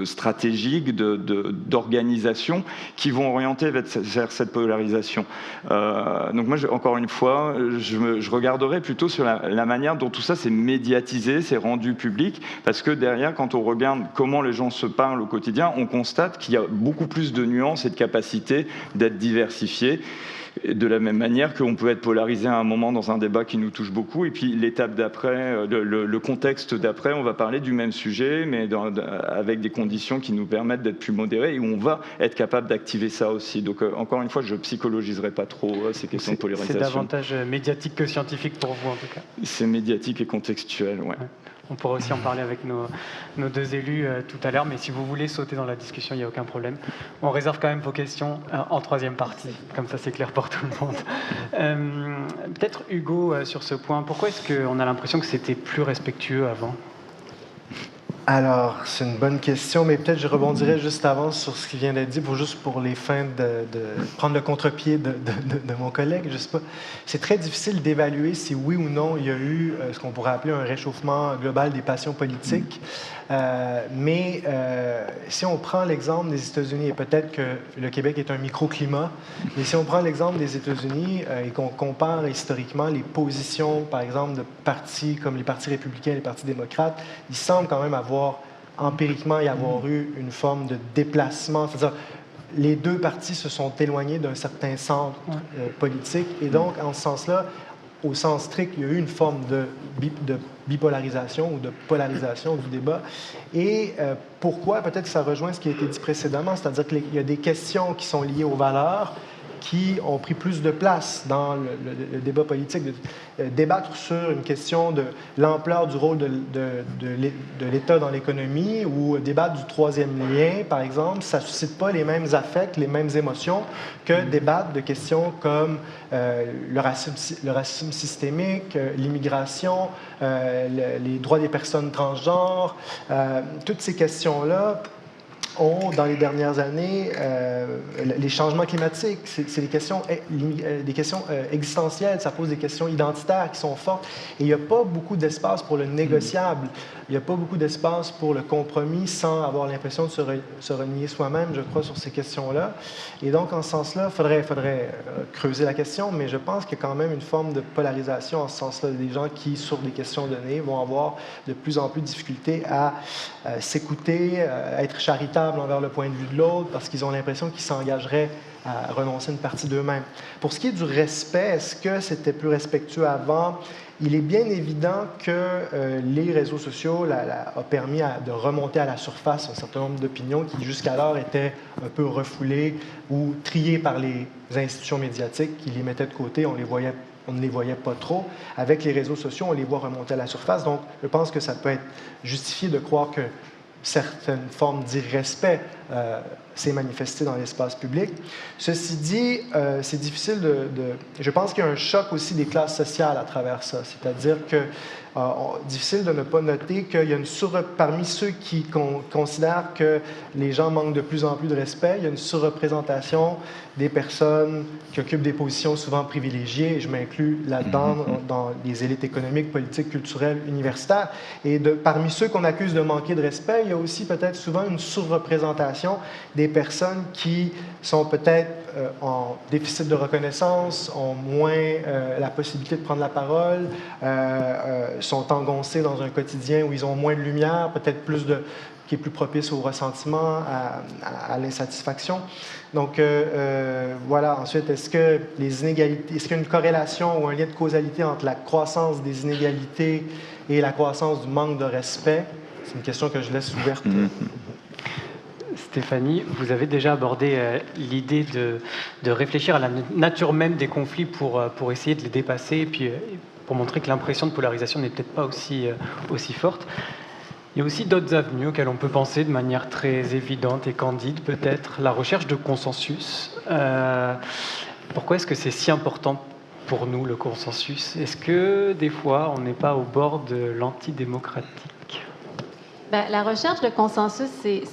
stratégique, d'organisation qui vont orienter vers cette polarisation. Donc moi, encore une fois, je regarderai plutôt sur la manière dont tout ça s'est médiatisé, s'est rendu public, parce que derrière, quand on regarde comment les gens se parlent au quotidien, on constate qu'il y a beaucoup plus de nuances et de capacités d'être diversifiés. De la même manière qu'on peut être polarisé à un moment dans un débat qui nous touche beaucoup, et puis l'étape d'après, le contexte d'après, on va parler du même sujet, mais avec des conditions qui nous permettent d'être plus modérés, et où on va être capable d'activer ça aussi. Donc encore une fois, je ne psychologiserai pas trop ces questions de polarisation. C'est davantage médiatique que scientifique pour vous, en tout cas. C'est médiatique et contextuel, ouais. On pourra aussi en parler avec nos deux élus tout à l'heure, mais si vous voulez sauter dans la discussion, il n'y a aucun problème. On réserve quand même vos questions en troisième partie, comme ça c'est clair pour tout le monde. Peut-être Hugo, sur ce point, pourquoi est-ce qu'on a l'impression que c'était plus respectueux avant ? Alors, c'est une bonne question, mais peut-être je rebondirai juste avant sur ce qui vient d'être dit, pour les fins de prendre le contre-pied de mon collègue. Je sais pas. C'est très difficile d'évaluer si oui ou non il y a eu ce qu'on pourrait appeler un réchauffement global des passions politiques. Mais si on prend l'exemple des États-Unis, et peut-être que le Québec est un microclimat, mais si on prend l'exemple des États-Unis et qu'on compare historiquement les positions, par exemple, de partis comme les partis républicains et les partis démocrates, il semble quand même empiriquement y avoir eu une forme de déplacement. C'est-à-dire, les deux partis se sont éloignés d'un certain centre politique, et donc, en ce sens-là, au sens strict, il y a eu une forme de bipolarisation ou de polarisation du débat. Et pourquoi? Peut-être que ça rejoint ce qui a été dit précédemment, c'est-à-dire qu'il y a des questions qui sont liées aux valeurs qui ont pris plus de place dans le débat politique, débattre sur une question de l'ampleur du rôle de l'État dans l'économie ou débattre du troisième lien, par exemple, ça ne suscite pas les mêmes affects, les mêmes émotions que débattre de questions comme le racisme systémique, l'immigration, les droits des personnes transgenres. Toutes ces questions-là ont, dans les dernières années, les changements climatiques, c'est des questions existentielles, ça pose des questions identitaires qui sont fortes. Et il n'y a pas beaucoup d'espace pour le négociable. Il n'y a pas beaucoup d'espace pour le compromis sans avoir l'impression de se renier soi-même, je crois, sur ces questions-là. Et donc, en ce sens-là, il faudrait creuser la question, mais je pense qu'il y a quand même une forme de polarisation en ce sens-là. Des gens qui, sur des questions données, vont avoir de plus en plus de difficultés à s'écouter, à être charitables envers le point de vue de l'autre, parce qu'ils ont l'impression qu'ils s'engageraient à renoncer une partie d'eux-mêmes. Pour ce qui est du respect, est-ce que c'était plus respectueux avant? Il est bien évident que les réseaux sociaux ont permis de remonter à la surface un certain nombre d'opinions qui jusqu'alors étaient un peu refoulées ou triées par les institutions médiatiques qui les mettaient de côté, on ne les voyait pas trop. Avec les réseaux sociaux, on les voit remonter à la surface. Donc, je pense que ça peut être justifié de croire que certaines formes d'irrespect s'est manifestée dans l'espace public. Ceci dit, c'est difficile je pense qu'il y a un choc aussi des classes sociales à travers ça. C'est-à-dire que difficile de ne pas noter qu'il y a parmi ceux qui considèrent que les gens manquent de plus en plus de respect, il y a une surreprésentation des personnes qui occupent des positions souvent privilégiées, et je m'inclus là-dedans dans les élites économiques, politiques, culturelles, universitaires. Et parmi ceux qu'on accuse de manquer de respect, il y a aussi peut-être souvent une surreprésentation des personnes qui sont peut-être en déficit de reconnaissance, ont moins la possibilité de prendre la parole, sont engoncés dans un quotidien où ils ont moins de lumière, peut-être qui est plus propice au ressentiment, à l'insatisfaction. Donc, voilà. Ensuite, est-ce qu'il y a une corrélation ou un lien de causalité entre la croissance des inégalités et la croissance du manque de respect? C'est une question que je laisse ouverte. Stéphanie, vous avez déjà abordé l'idée de réfléchir à la nature même des conflits pour essayer de les dépasser et puis pour montrer que l'impression de polarisation n'est peut-être pas aussi forte. Il y a aussi d'autres avenues auxquelles on peut penser de manière très évidente et candide, peut-être. La recherche de consensus. Pourquoi est-ce que c'est si important pour nous, le consensus? Est-ce que, des fois, on n'est pas au bord de l'antidémocratique? La recherche de consensus, je ne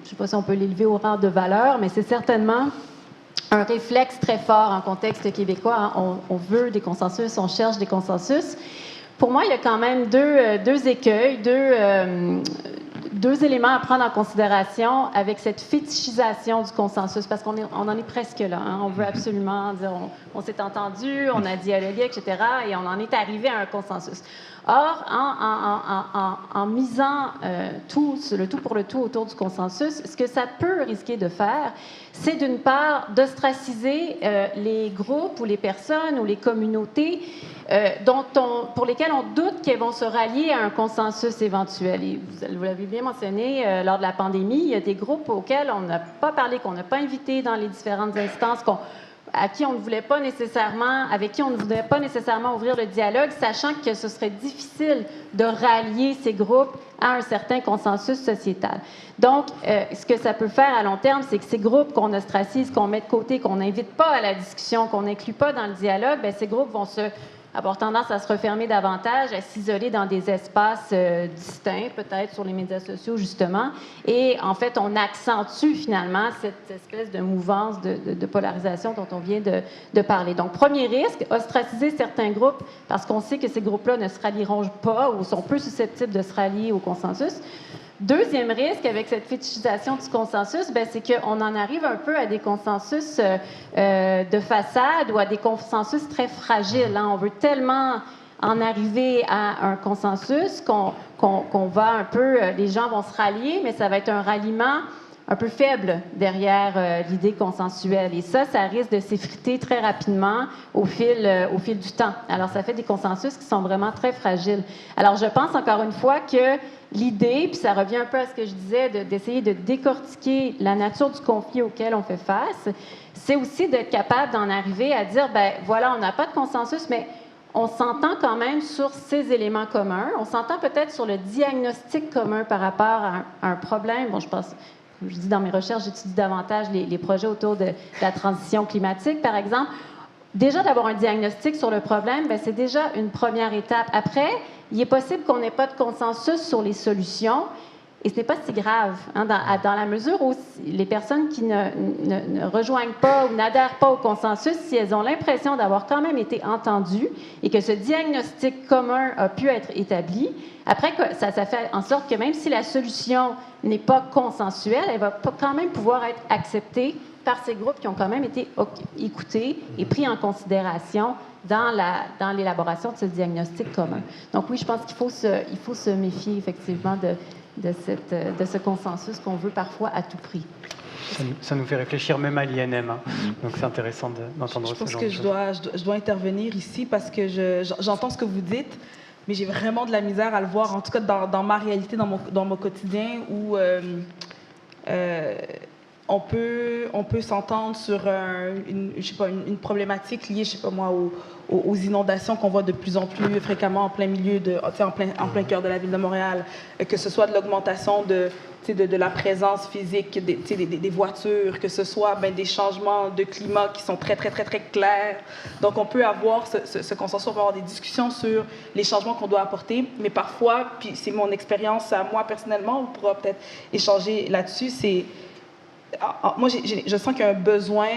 sais pas si on peut l'élever au rang de valeur, mais c'est certainement un réflexe très fort en contexte québécois. On veut des consensus, on cherche des consensus. Pour moi, il y a quand même deux écueils, deux éléments à prendre en considération avec cette fétichisation du consensus, parce qu'on en est presque là. Hein. On veut absolument dire, on s'est entendu, on a dialogué, etc., et on en est arrivé à un consensus. Or, en misant le tout pour le tout autour du consensus, ce que ça peut risquer de faire, c'est d'une part d'ostraciser les groupes ou les personnes ou les communautés pour lesquelles on doute qu'elles vont se rallier à un consensus éventuel. Et vous l'avez bien mentionné, lors de la pandémie, il y a des groupes auxquels on n'a pas parlé, qu'on n'a pas invités dans les différentes instances, avec qui on ne voulait pas nécessairement ouvrir le dialogue, sachant que ce serait difficile de rallier ces groupes à un certain consensus sociétal. Donc, ce que ça peut faire à long terme, c'est que ces groupes qu'on ostracise, qu'on met de côté, qu'on n'invite pas à la discussion, qu'on n'inclut pas dans le dialogue, bien, ces groupes vont avoir tendance à se refermer davantage, à s'isoler dans des espaces distincts, peut-être sur les médias sociaux, justement. Et en fait, on accentue finalement cette espèce de mouvance de polarisation dont on vient de parler. Donc, premier risque, ostraciser certains groupes parce qu'on sait que ces groupes-là ne se rallieront pas ou sont peu susceptibles de se rallier au consensus. Deuxième risque avec cette fétichisation du consensus, bien, c'est qu'on en arrive un peu à des consensus de façade ou à des consensus très fragiles. Hein. On veut tellement en arriver à un consensus qu'on va un peu, les gens vont se rallier, mais ça va être un ralliement peu faible derrière l'idée consensuelle. Et ça risque de s'effriter très rapidement au fil du temps. Alors, ça fait des consensus qui sont vraiment très fragiles. Alors, je pense encore une fois que l'idée, puis ça revient un peu à ce que je disais, d'essayer de décortiquer la nature du conflit auquel on fait face, c'est aussi d'être capable d'en arriver à dire, ben voilà, on n'a pas de consensus, mais on s'entend quand même sur ces éléments communs. On s'entend peut-être sur le diagnostic commun par rapport à un problème. Bon, je pense, comme je dis dans mes recherches, j'étudie davantage les projets autour de la transition climatique, par exemple. Déjà, d'avoir un diagnostic sur le problème, bien, c'est déjà une première étape. Après, il est possible qu'on n'ait pas de consensus sur les solutions, et ce n'est pas si grave, hein, dans la mesure où les personnes qui ne rejoignent pas ou n'adhèrent pas au consensus, si elles ont l'impression d'avoir quand même été entendues et que ce diagnostic commun a pu être établi, après, ça fait en sorte que même si la solution n'est pas consensuelle, elle va quand même pouvoir être acceptée par ces groupes qui ont quand même été écoutés et pris en considération dans l'élaboration de ce diagnostic commun. Donc oui, je pense qu'il faut se méfier effectivement de ce consensus qu'on veut parfois à tout prix. Ça nous fait réfléchir même à l'INM, hein. Donc c'est intéressant d'entendre ce genre de choses. Je pense que je dois intervenir ici parce que j'entends ce que vous dites, mais j'ai vraiment de la misère à le voir, en tout cas dans ma réalité, dans mon quotidien, où on peut s'entendre sur une problématique liée, je sais pas moi, aux inondations qu'on voit de plus en plus fréquemment en plein milieu, en plein cœur de la ville de Montréal, que ce soit de l'augmentation de la présence physique des voitures, que ce soit des changements de climat qui sont très, très, très, très clairs. Donc, on peut avoir ce consensus, on peut avoir des discussions sur les changements qu'on doit apporter, mais parfois, puis c'est mon expérience à moi personnellement, on pourra peut-être échanger là-dessus, c'est... Moi, je sens qu'il y a un besoin...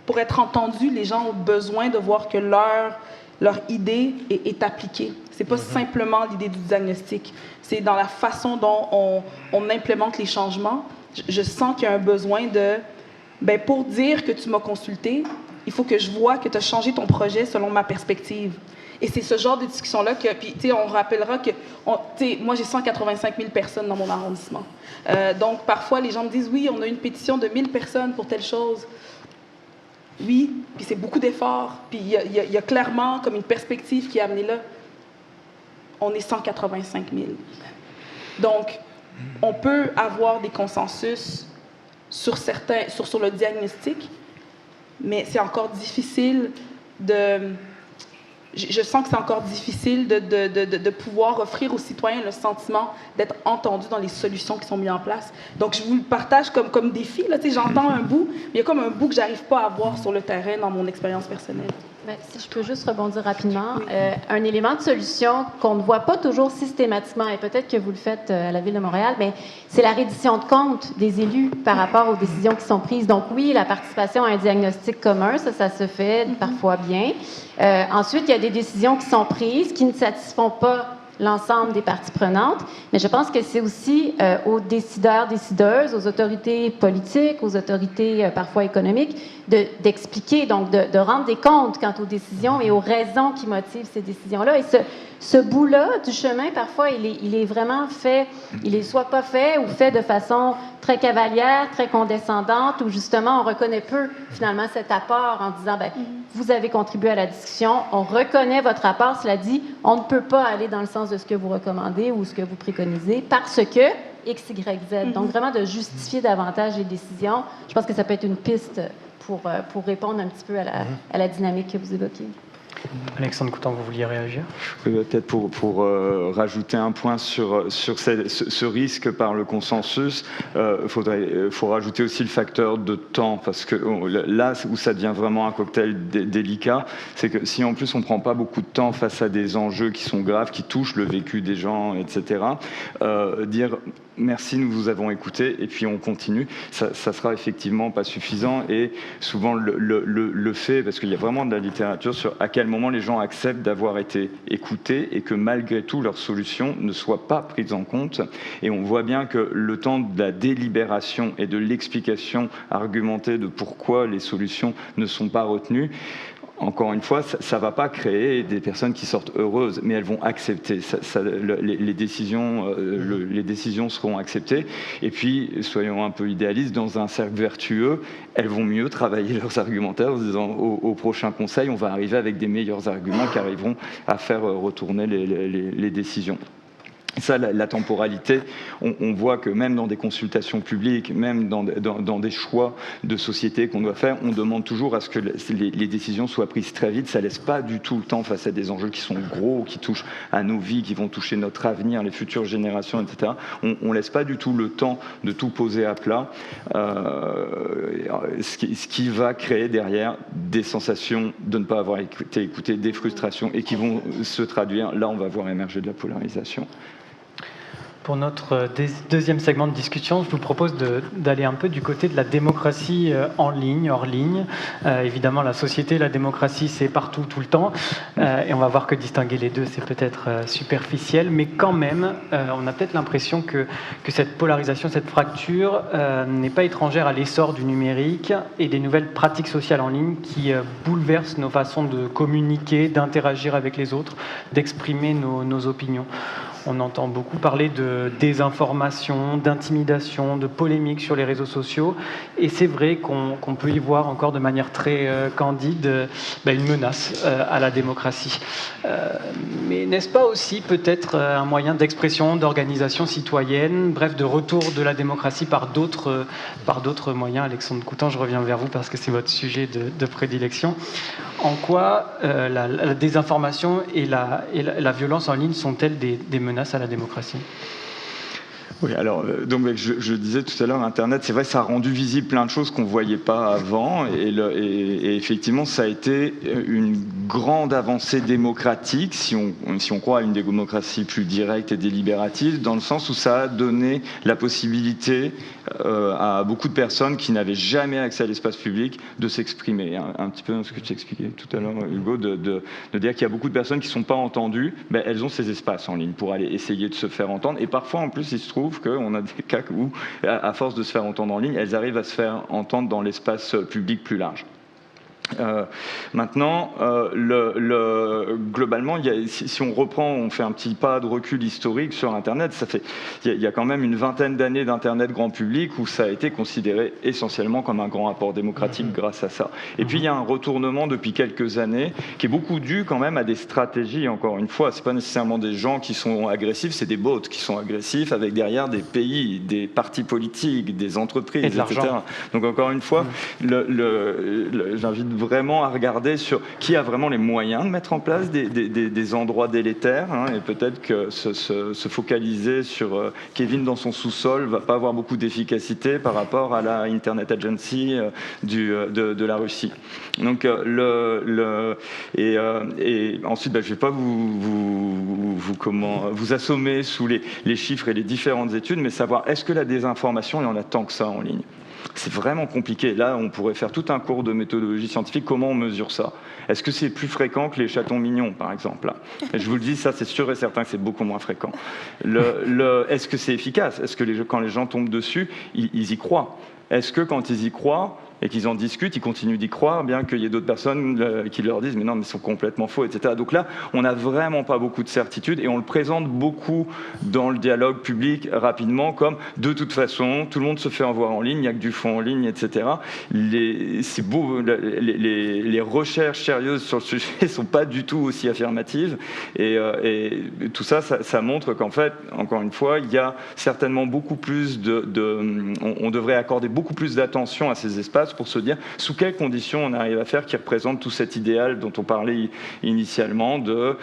pour être entendu, les gens ont besoin de voir que leur idée est appliquée. Ce n'est pas simplement l'idée du diagnostic. C'est dans la façon dont on implémente les changements. Je sens qu'il y a un besoin de... pour dire que tu m'as consulté, il faut que je vois que tu as changé ton projet selon ma perspective. Et c'est ce genre de discussion-là que... Puis, on rappellera que... moi, j'ai 185 000 personnes dans mon arrondissement. Donc, parfois, les gens me disent, oui, on a une pétition de 1000 personnes pour telle chose. Oui, puis c'est beaucoup d'efforts. Puis il y a clairement comme une perspective qui est amenée là. On est 185 000. Donc, on peut avoir des consensus sur le diagnostic, mais c'est encore difficile de... Je sens que c'est encore difficile de pouvoir offrir aux citoyens le sentiment d'être entendus dans les solutions qui sont mises en place. Donc, je vous le partage comme défi. J'entends un bout, mais il y a comme un bout que je n'arrive pas à voir sur le terrain dans mon expérience personnelle. Si je peux juste rebondir rapidement, oui. Un élément de solution qu'on ne voit pas toujours systématiquement, et peut-être que vous le faites à la Ville de Montréal, mais c'est la reddition de comptes des élus par rapport aux décisions qui sont prises. Donc oui, la participation à un diagnostic commun, ça se fait parfois bien. Ensuite, il y a des décisions qui sont prises qui ne satisfont pas l'ensemble des parties prenantes, mais je pense que c'est aussi aux décideurs, décideuses, aux autorités politiques, aux autorités parfois économiques, d'expliquer, donc de rendre des comptes quant aux décisions et aux raisons qui motivent ces décisions-là. Et ce bout-là du chemin, parfois, il est vraiment fait, il est soit pas fait ou fait de façon très cavalière, très condescendante, où justement on reconnaît peu finalement cet apport en disant, vous avez contribué à la discussion, on reconnaît votre apport, cela dit, on ne peut pas aller dans le sens de ce que vous recommandez ou ce que vous préconisez parce que X, Y, Z. Donc vraiment de justifier davantage les décisions, je pense que ça peut être une piste pour répondre un petit peu à la dynamique que vous évoquez. Alexandre Coutan, vous vouliez réagir ? Peut-être pour rajouter un point sur ce risque par le consensus, faut rajouter aussi le facteur de temps, parce que là où ça devient vraiment un cocktail délicat, c'est que si en plus on ne prend pas beaucoup de temps face à des enjeux qui sont graves, qui touchent le vécu des gens, etc., dire merci, nous vous avons écouté, et puis on continue, ça sera effectivement pas suffisant, et souvent le fait, parce qu'il y a vraiment de la littérature sur à quel moment les gens acceptent d'avoir été écoutés et que malgré tout leurs solutions ne soient pas prises en compte, et on voit bien que le temps de la délibération et de l'explication argumentée de pourquoi les solutions ne sont pas retenues, encore une fois, ça ne va pas créer des personnes qui sortent heureuses, mais elles vont accepter. Les décisions seront acceptées. Et puis, soyons un peu idéalistes, dans un cercle vertueux, elles vont mieux travailler leurs argumentaires en se disant au prochain conseil, on va arriver avec des meilleurs arguments qui arriveront à faire retourner les décisions. Ça, la temporalité, on voit que même dans des consultations publiques, même dans des choix de société qu'on doit faire, on demande toujours à ce que les décisions soient prises très vite. Ça ne laisse pas du tout le temps face à des enjeux qui sont gros, qui touchent à nos vies, qui vont toucher notre avenir, les futures générations, etc. On ne laisse pas du tout le temps de tout poser à plat, ce qui va créer derrière des sensations de ne pas avoir été écouté, des frustrations, et qui vont se traduire, là on va voir émerger de la polarisation. Pour notre deuxième segment de discussion, je vous propose d'aller un peu du côté de la démocratie en ligne, hors ligne. Évidemment, la société, la démocratie, c'est partout, tout le temps. Et on va voir que distinguer les deux, c'est peut-être superficiel. Mais quand même, on a peut-être l'impression que cette polarisation, cette fracture n'est pas étrangère à l'essor du numérique et des nouvelles pratiques sociales en ligne qui bouleversent nos façons de communiquer, d'interagir avec les autres, d'exprimer nos opinions. On entend beaucoup parler de désinformation, d'intimidation, de polémique sur les réseaux sociaux. Et c'est vrai qu'on peut y voir encore de manière très candide une menace à la démocratie. Mais n'est-ce pas aussi peut-être un moyen d'expression, d'organisation citoyenne, bref, de retour de la démocratie par d'autres moyens? Alexandre Coutan, je reviens vers vous parce que c'est votre sujet de prédilection. En quoi la désinformation et la violence en ligne sont-elles des menaces à la démocratie? Oui, alors, donc je disais tout à l'heure, Internet, c'est vrai, ça a rendu visible plein de choses qu'on ne voyait pas avant, et effectivement, ça a été une grande avancée démocratique, si on croit à une démocratie plus directe et délibérative, dans le sens où ça a donné la possibilité à beaucoup de personnes qui n'avaient jamais accès à l'espace public de s'exprimer. Un petit peu dans ce que tu expliquais tout à l'heure, Hugo, de dire qu'il y a beaucoup de personnes qui ne sont pas entendues, elles ont ces espaces en ligne pour aller essayer de se faire entendre, et parfois, en plus, il se trouve qu'on a des cas où, à force de se faire entendre en ligne, elles arrivent à se faire entendre dans l'espace public plus large. Maintenant, globalement, si on reprend, on fait un petit pas de recul historique sur Internet, il y a quand même une vingtaine d'années d'Internet grand public où ça a été considéré essentiellement comme un grand apport démocratique grâce à ça. Et puis il y a un retournement depuis quelques années qui est beaucoup dû quand même à des stratégies. Encore une fois, c'est pas nécessairement des gens qui sont agressifs, c'est des bots qui sont agressifs avec derrière des pays, des partis politiques, des entreprises, etc. Donc encore une fois, j'invite vraiment à regarder sur qui a vraiment les moyens de mettre en place des endroits délétères, et peut-être que se focaliser sur Kevin dans son sous-sol va pas avoir beaucoup d'efficacité par rapport à la Internet Agency de la Russie. Donc et ensuite je vais pas vous assommer sous les chiffres et les différentes études, mais savoir est-ce que la désinformation, il y en a tant que ça en ligne? C'est vraiment compliqué. Là, on pourrait faire tout un cours de méthodologie scientifique. Comment on mesure ça? Est-ce que c'est plus fréquent que les chatons mignons, par exemple? Et je vous le dis, ça, c'est sûr et certain que c'est beaucoup moins fréquent. Est-ce que c'est efficace? Est-ce que quand les gens tombent dessus, ils y croient? Est-ce que quand ils y croient et qu'ils en discutent, ils continuent d'y croire, bien qu'il y ait d'autres personnes qui leur disent « mais non, mais ils sont complètement faux », etc. Donc là, on n'a vraiment pas beaucoup de certitude et on le présente beaucoup dans le dialogue public rapidement comme « de toute façon, tout le monde se fait en voir en ligne, il n'y a que du fond en ligne, etc. » Les recherches sérieuses sur le sujet ne sont pas du tout aussi affirmatives et tout ça, ça montre qu'en fait, encore une fois, il y a certainement beaucoup plus on devrait accorder beaucoup plus d'attention à ces espaces pour se dire sous quelles conditions on arrive à faire qui représente tout cet idéal dont on parlait initialement de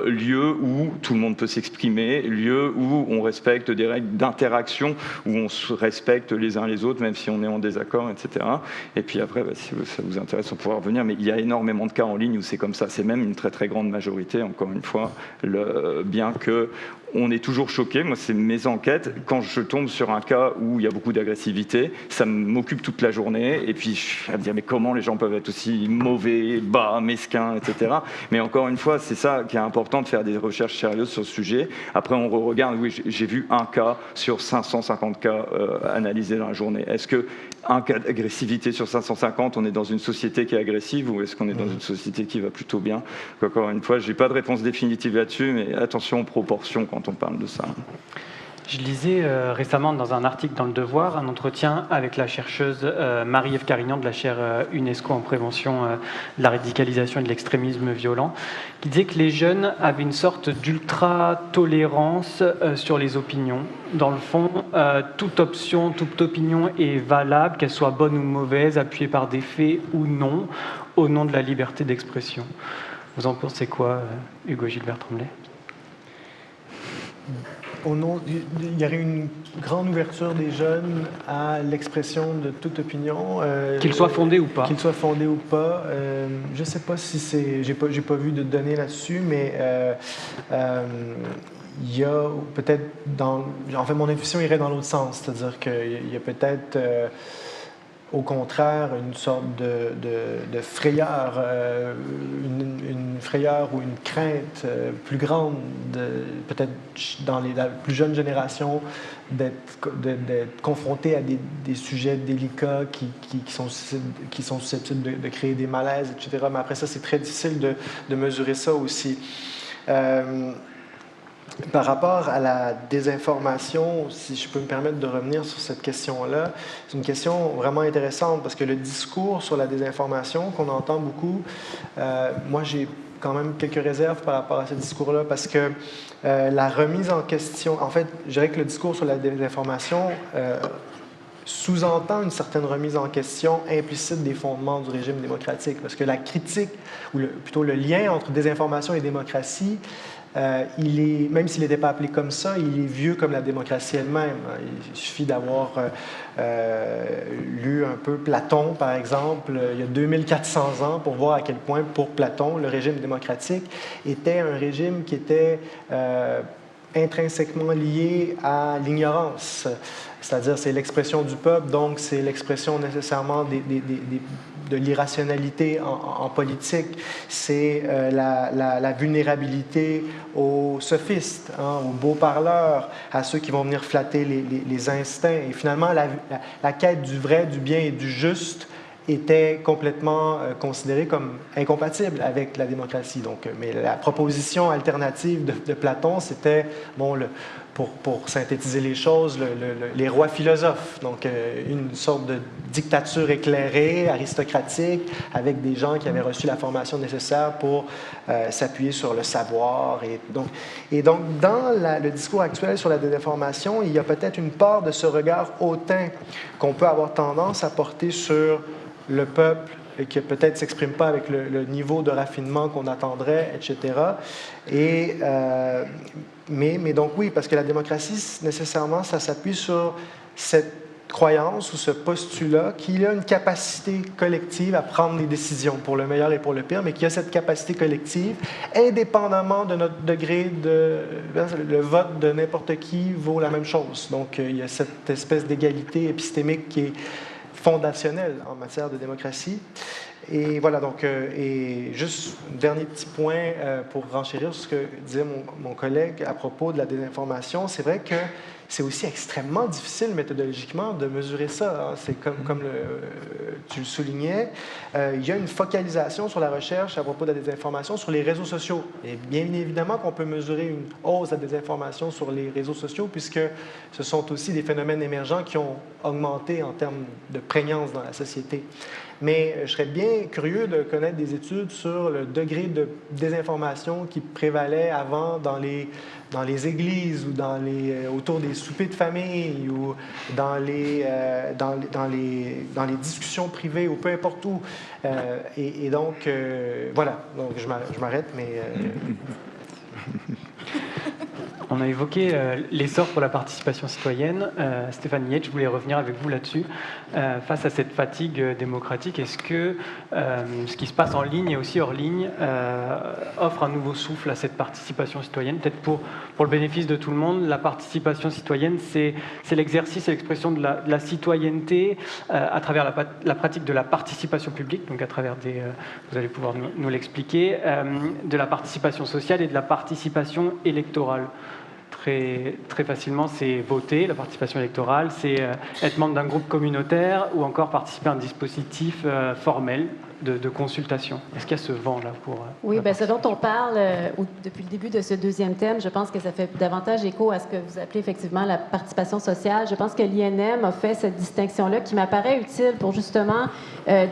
lieu où tout le monde peut s'exprimer, lieu où on respecte des règles d'interaction, où on se respecte les uns les autres même si on est en désaccord, etc. Et puis après, si ça vous intéresse, on pourra revenir, mais il y a énormément de cas en ligne où c'est comme ça, c'est même une très très grande majorité, encore une fois, bien que on est toujours choqué, moi c'est mes enquêtes, quand je tombe sur un cas où il y a beaucoup d'agressivité, ça m'occupe toute la journée, et puis je vais me dire mais comment les gens peuvent être aussi mauvais, bas, mesquins, etc. Mais encore une fois, c'est ça qui est important, de faire des recherches sérieuses sur ce sujet. Après on regarde, oui j'ai vu un cas sur 550 cas analysés dans la journée. Est-ce que un cas d'agressivité sur 550, on est dans une société qui est agressive ou est-ce qu'on est dans une société qui va plutôt bien? Encore une fois, je n'ai pas de réponse définitive là-dessus, mais attention aux proportions quand on parle de ça. Je lisais récemment dans un article dans Le Devoir un entretien avec la chercheuse Marie-Ève Carignan de la chaire UNESCO en prévention de la radicalisation et de l'extrémisme violent, qui disait que les jeunes avaient une sorte d'ultra-tolérance sur les opinions. Dans le fond, toute option, toute opinion est valable, qu'elle soit bonne ou mauvaise, appuyée par des faits ou non, au nom de la liberté d'expression. Vous en pensez quoi, Hugo Gilbert Tremblay? Il y aurait une grande ouverture des jeunes à l'expression de toute opinion. Qu'il soit fondé ou pas. Qu'il soit fondé ou pas. Je ne sais pas si c'est... J'ai pas vu de données là-dessus, mais il y a peut-être En fait, mon intuition irait dans l'autre sens. C'est-à-dire qu'il y a peut-être... au contraire, une sorte de frayeur, une frayeur ou une crainte plus grande, peut-être dans la plus jeune génération, d'être confronté à des sujets délicats qui sont susceptibles de créer des malaises, etc. Mais après ça, c'est très difficile de mesurer ça aussi. Par rapport à la désinformation, si je peux me permettre de revenir sur cette question-là, c'est une question vraiment intéressante parce que le discours sur la désinformation qu'on entend beaucoup, moi j'ai quand même quelques réserves par rapport à ce discours-là parce que la remise en question, en fait, je dirais que le discours sur la désinformation sous-entend une certaine remise en question implicite des fondements du régime démocratique parce que la critique, ou plutôt le lien entre désinformation et démocratie, même s'il n'était pas appelé comme ça, il est vieux comme la démocratie elle-même. Il suffit d'avoir lu un peu Platon, par exemple, il y a 2400 ans, pour voir à quel point, pour Platon, le régime démocratique était un régime qui était intrinsèquement lié à l'ignorance. C'est-à-dire, c'est l'expression du peuple, donc c'est l'expression nécessairement de l'irrationalité en politique. C'est la vulnérabilité aux sophistes, aux beaux parleurs, à ceux qui vont venir flatter les instincts. Et finalement, la quête du vrai, du bien et du juste était complètement considérée comme incompatible avec la démocratie. Donc, mais la proposition alternative de Platon, c'était, pour synthétiser les choses, les rois philosophes. Donc, une sorte de dictature éclairée, aristocratique, avec des gens qui avaient reçu la formation nécessaire pour s'appuyer sur le savoir. Et donc dans le discours actuel sur la désinformation, il y a peut-être une part de ce regard hautain qu'on peut avoir tendance à porter sur le peuple et qui peut-être ne s'exprime pas avec le niveau de raffinement qu'on attendrait, etc. Mais donc oui, parce que la démocratie, nécessairement, ça s'appuie sur cette croyance ou ce postulat qu'il y a une capacité collective à prendre des décisions pour le meilleur et pour le pire, mais qu'il y a cette capacité collective, indépendamment de notre degré le vote de n'importe qui vaut la même chose. Donc il y a cette espèce d'égalité épistémique qui est fondationnelle en matière de démocratie. Et voilà, donc, et juste un dernier petit point pour renchérir sur ce que disait mon collègue à propos de la désinformation. C'est vrai que c'est aussi extrêmement difficile méthodologiquement de mesurer ça. Hein. C'est comme tu le soulignais, il y a une focalisation sur la recherche à propos de la désinformation sur les réseaux sociaux. Et bien évidemment qu'on peut mesurer une hausse de la désinformation sur les réseaux sociaux puisque ce sont aussi des phénomènes émergents qui ont augmenté en termes de prégnance dans la société. Mais je serais bien curieux de connaître des études sur le degré de désinformation qui prévalait avant dans les églises ou autour des soupers de famille ou dans les discussions privées ou peu importe où. Et donc, voilà, donc je m'arrête, mais... On a évoqué l'essor pour la participation citoyenne. Stéphane Nietsch, je voulais revenir avec vous là-dessus. Face à cette fatigue démocratique, est-ce que ce qui se passe en ligne et aussi hors ligne offre un nouveau souffle à cette participation citoyenne? Peut-être pour le bénéfice de tout le monde, la participation citoyenne, c'est l'exercice et l'expression de la citoyenneté à travers la pratique de la participation publique, donc à travers vous allez pouvoir nous l'expliquer, de la participation sociale et de la participation électorale. très, très facilement, c'est voter, la participation électorale, c'est être membre d'un groupe communautaire ou encore participer à un dispositif formel de consultation. Est-ce qu'il y a ce vent-là pour... Oui, bien, ce dont on parle depuis le début de ce deuxième thème, je pense que ça fait davantage écho à ce que vous appelez effectivement la participation sociale. Je pense que l'INM a fait cette distinction-là qui m'apparaît utile pour justement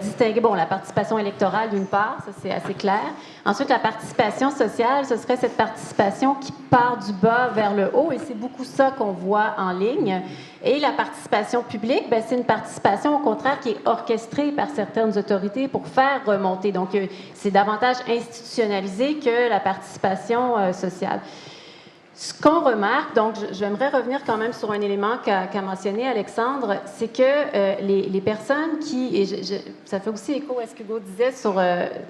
distinguer, bon, la participation électorale d'une part, ça c'est assez clair. Ensuite, la participation sociale, ce serait cette participation qui part du bas vers le haut et c'est beaucoup ça qu'on voit en ligne. Et la participation publique, bien, c'est une participation, au contraire, qui est orchestrée par certaines autorités pour faire remonter. Donc, c'est davantage institutionnalisé que la participation sociale. Ce qu'on remarque, donc j'aimerais revenir quand même sur un élément qu'a mentionné Alexandre, c'est que les personnes qui, et ça fait aussi écho à ce qu'Hugo disait sur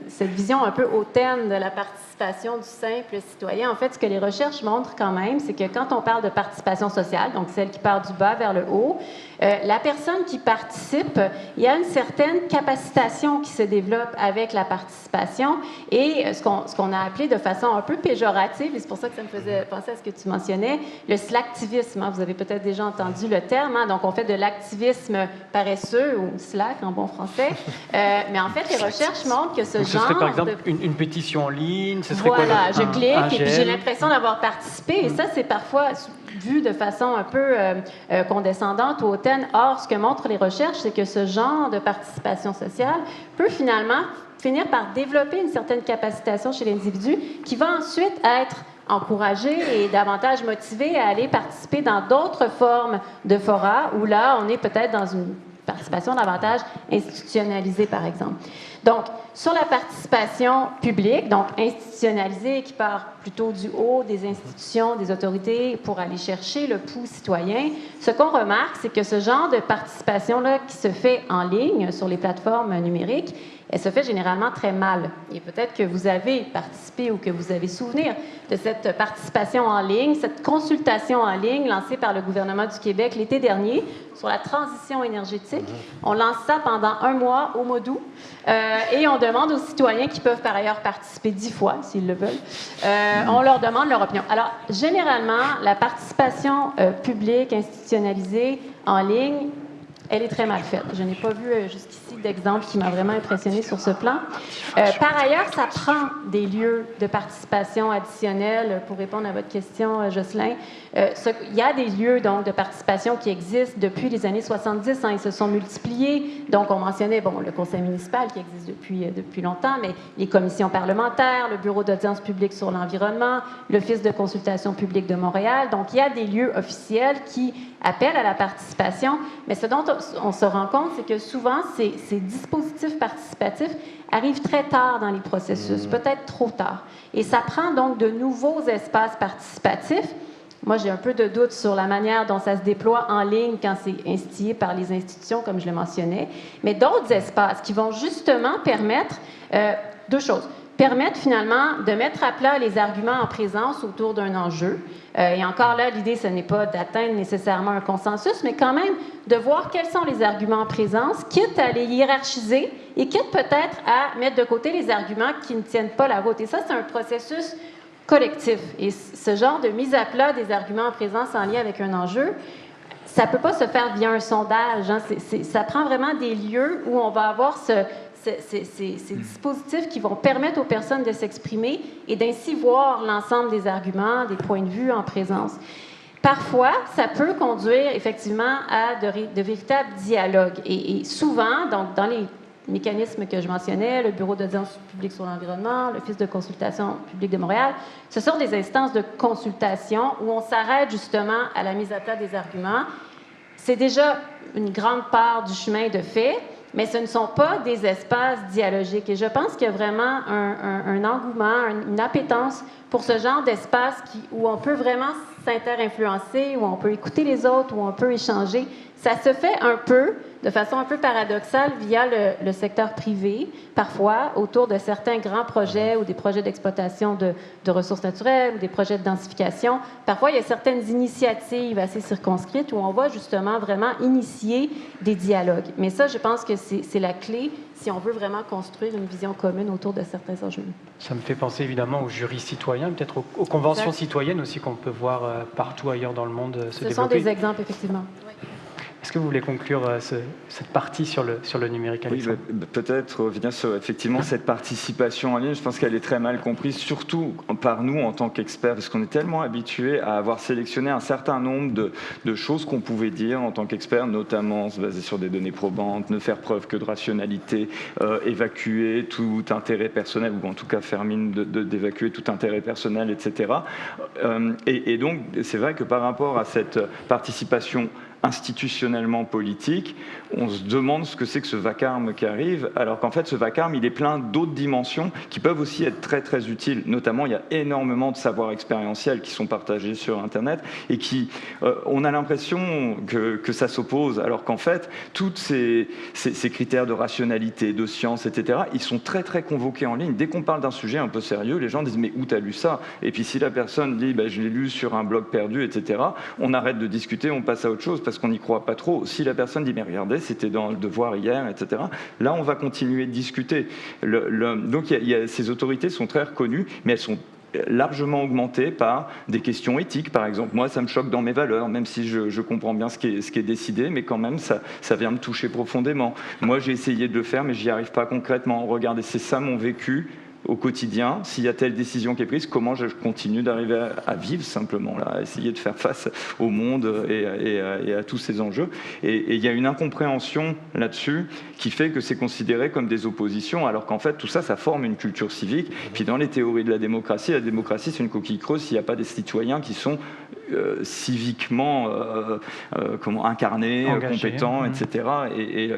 cette vision un peu hautaine de la participation du simple citoyen. En fait, ce que les recherches montrent quand même, c'est que quand on parle de participation sociale, donc celle qui part du bas vers le haut, la personne qui participe, il y a une certaine capacitation qui se développe avec la participation et ce qu'on a appelé de façon un peu péjorative, et c'est pour ça que ça me faisait penser à ce que tu mentionnais, le slacktivisme. Hein, vous avez peut-être déjà entendu le terme. Hein, donc, on fait de l'activisme paresseux ou slack en bon français. Mais en fait, les recherches montrent que ce genre... serait par exemple une pétition en ligne, ce serait voilà, quoi, je clique et puis j'ai l'impression d'avoir participé. Et ça, c'est parfois vu de façon un peu condescendante ou hautaine. Or, ce que montrent les recherches, c'est que ce genre de participation sociale peut finalement finir par développer une certaine capacitation chez l'individu qui va ensuite être encouragé et davantage motivé à aller participer dans d'autres formes de fora où là, on est peut-être dans une participation davantage institutionnalisée, par exemple. Donc, sur la participation publique, donc institutionnalisée, qui part plutôt du haut des institutions, des autorités, pour aller chercher le pouls citoyen, ce qu'on remarque, c'est que ce genre de participation-là qui se fait en ligne sur les plateformes numériques, elle se fait généralement très mal. Et peut-être que vous avez participé ou que vous avez souvenir de cette participation en ligne, cette consultation en ligne lancée par le gouvernement du Québec l'été dernier sur la transition énergétique. On lance ça pendant 1 mois au mois d'août et on demande aux citoyens qui peuvent par ailleurs participer 10 fois, s'ils le veulent, on leur demande leur opinion. Alors, généralement, la participation publique, institutionnalisée, en ligne, elle est très mal faite. Je n'ai pas vu jusqu'ici d'exemple qui m'a vraiment impressionné sur ce plan. Par ailleurs, ça prend des lieux de participation additionnels. Pour répondre à votre question, Jocelyn, il y a des lieux donc, de participation qui existent depuis les années 70. Hein, ils se sont multipliés. Donc, on mentionnait le conseil municipal qui existe depuis longtemps, mais les commissions parlementaires, le bureau d'audience publique sur l'environnement, l'Office de consultation publique de Montréal. Donc, il y a des lieux officiels qui appellent à la participation, mais ce dont on se rend compte, c'est que souvent, ces dispositifs participatifs arrivent très tard dans les processus, peut-être trop tard. Et ça prend donc de nouveaux espaces participatifs. Moi, j'ai un peu de doute sur la manière dont ça se déploie en ligne quand c'est instillé par les institutions, comme je le mentionnais, mais d'autres espaces qui vont justement permettre deux choses. Permettre finalement de mettre à plat les arguments en présence autour d'un enjeu. Et encore là, l'idée, ce n'est pas d'atteindre nécessairement un consensus, mais quand même de voir quels sont les arguments en présence, quitte à les hiérarchiser et quitte peut-être à mettre de côté les arguments qui ne tiennent pas la route. Et ça, c'est un processus collectif. Et ce genre de mise à plat des arguments en présence en lien avec un enjeu, ça ne peut pas se faire via un sondage. Hein. Ça prend vraiment des lieux où on va avoir ces dispositifs qui vont permettre aux personnes de s'exprimer et d'ainsi voir l'ensemble des arguments, des points de vue en présence. Parfois, ça peut conduire effectivement à de véritables dialogues. Et souvent, donc, dans les mécanismes que je mentionnais, le Bureau d'audience publique sur l'environnement, l'Office de consultation publique de Montréal, ce sont des instances de consultation où on s'arrête justement à la mise à plat des arguments. C'est déjà une grande part du chemin de fait, mais ce ne sont pas des espaces dialogiques. Et je pense qu'il y a vraiment un engouement, une appétence pour ce genre d'espace où on peut vraiment s'inter-influencer, où on peut écouter les autres, où on peut échanger. Ça se fait un peu, de façon un peu paradoxale, via le secteur privé, parfois, autour de certains grands projets ou des projets d'exploitation de ressources naturelles ou des projets de densification. Parfois, il y a certaines initiatives assez circonscrites où on va justement vraiment initier des dialogues. Mais ça, je pense que c'est la clé si on veut vraiment construire une vision commune autour de certains enjeux. Ça me fait penser évidemment aux jurys citoyens, peut-être aux conventions citoyennes aussi qu'on peut voir partout ailleurs dans le monde se développer. Ce sont des exemples, effectivement. Est-ce que vous voulez conclure cette partie sur le numérique, Alexandre? Oui, peut-être revenir sur effectivement cette participation en ligne. Je pense qu'elle est très mal comprise, surtout par nous en tant qu'experts, parce qu'on est tellement habitués à avoir sélectionné un certain nombre de choses qu'on pouvait dire en tant qu'experts, notamment se baser sur des données probantes, ne faire preuve que de rationalité, évacuer tout intérêt personnel, ou en tout cas faire mine d'évacuer tout intérêt personnel, etc. Et donc, c'est vrai que par rapport à cette participation institutionnellement politique, on se demande ce que c'est que ce vacarme qui arrive, alors qu'en fait ce vacarme il est plein d'autres dimensions qui peuvent aussi être très très utiles. Notamment il y a énormément de savoirs expérientiels qui sont partagés sur Internet et qui, on a l'impression que ça s'oppose, alors qu'en fait tous ces critères de rationalité, de science, etc., ils sont très très convoqués en ligne. Dès qu'on parle d'un sujet un peu sérieux, les gens disent mais où t'as lu ça? Et puis si la personne dit je l'ai lu sur un blog perdu, etc., on arrête de discuter, on passe à autre chose parce qu'on n'y croit pas trop. Si la personne dit mais regardez, c'était dans le Devoir hier, etc., là on va continuer de discuter. Donc ces autorités sont très reconnues, mais elles sont largement augmentées par des questions éthiques, par exemple. Moi, ça me choque dans mes valeurs, même si je comprends bien ce qui est décidé, mais quand même, ça vient me toucher profondément. Moi, j'ai essayé de le faire, mais j'y arrive pas concrètement. Regardez, c'est ça mon vécu au quotidien. S'il y a telle décision qui est prise, comment je continue d'arriver à vivre simplement, là, à essayer de faire face au monde et à tous ces enjeux. Et il y a une incompréhension là-dessus qui fait que c'est considéré comme des oppositions, alors qu'en fait, tout ça, ça forme une culture civique. Puis dans les théories de la démocratie, c'est une coquille creuse s'il n'y a pas des citoyens qui sont civiquement incarnés, engagés, compétents, etc. Et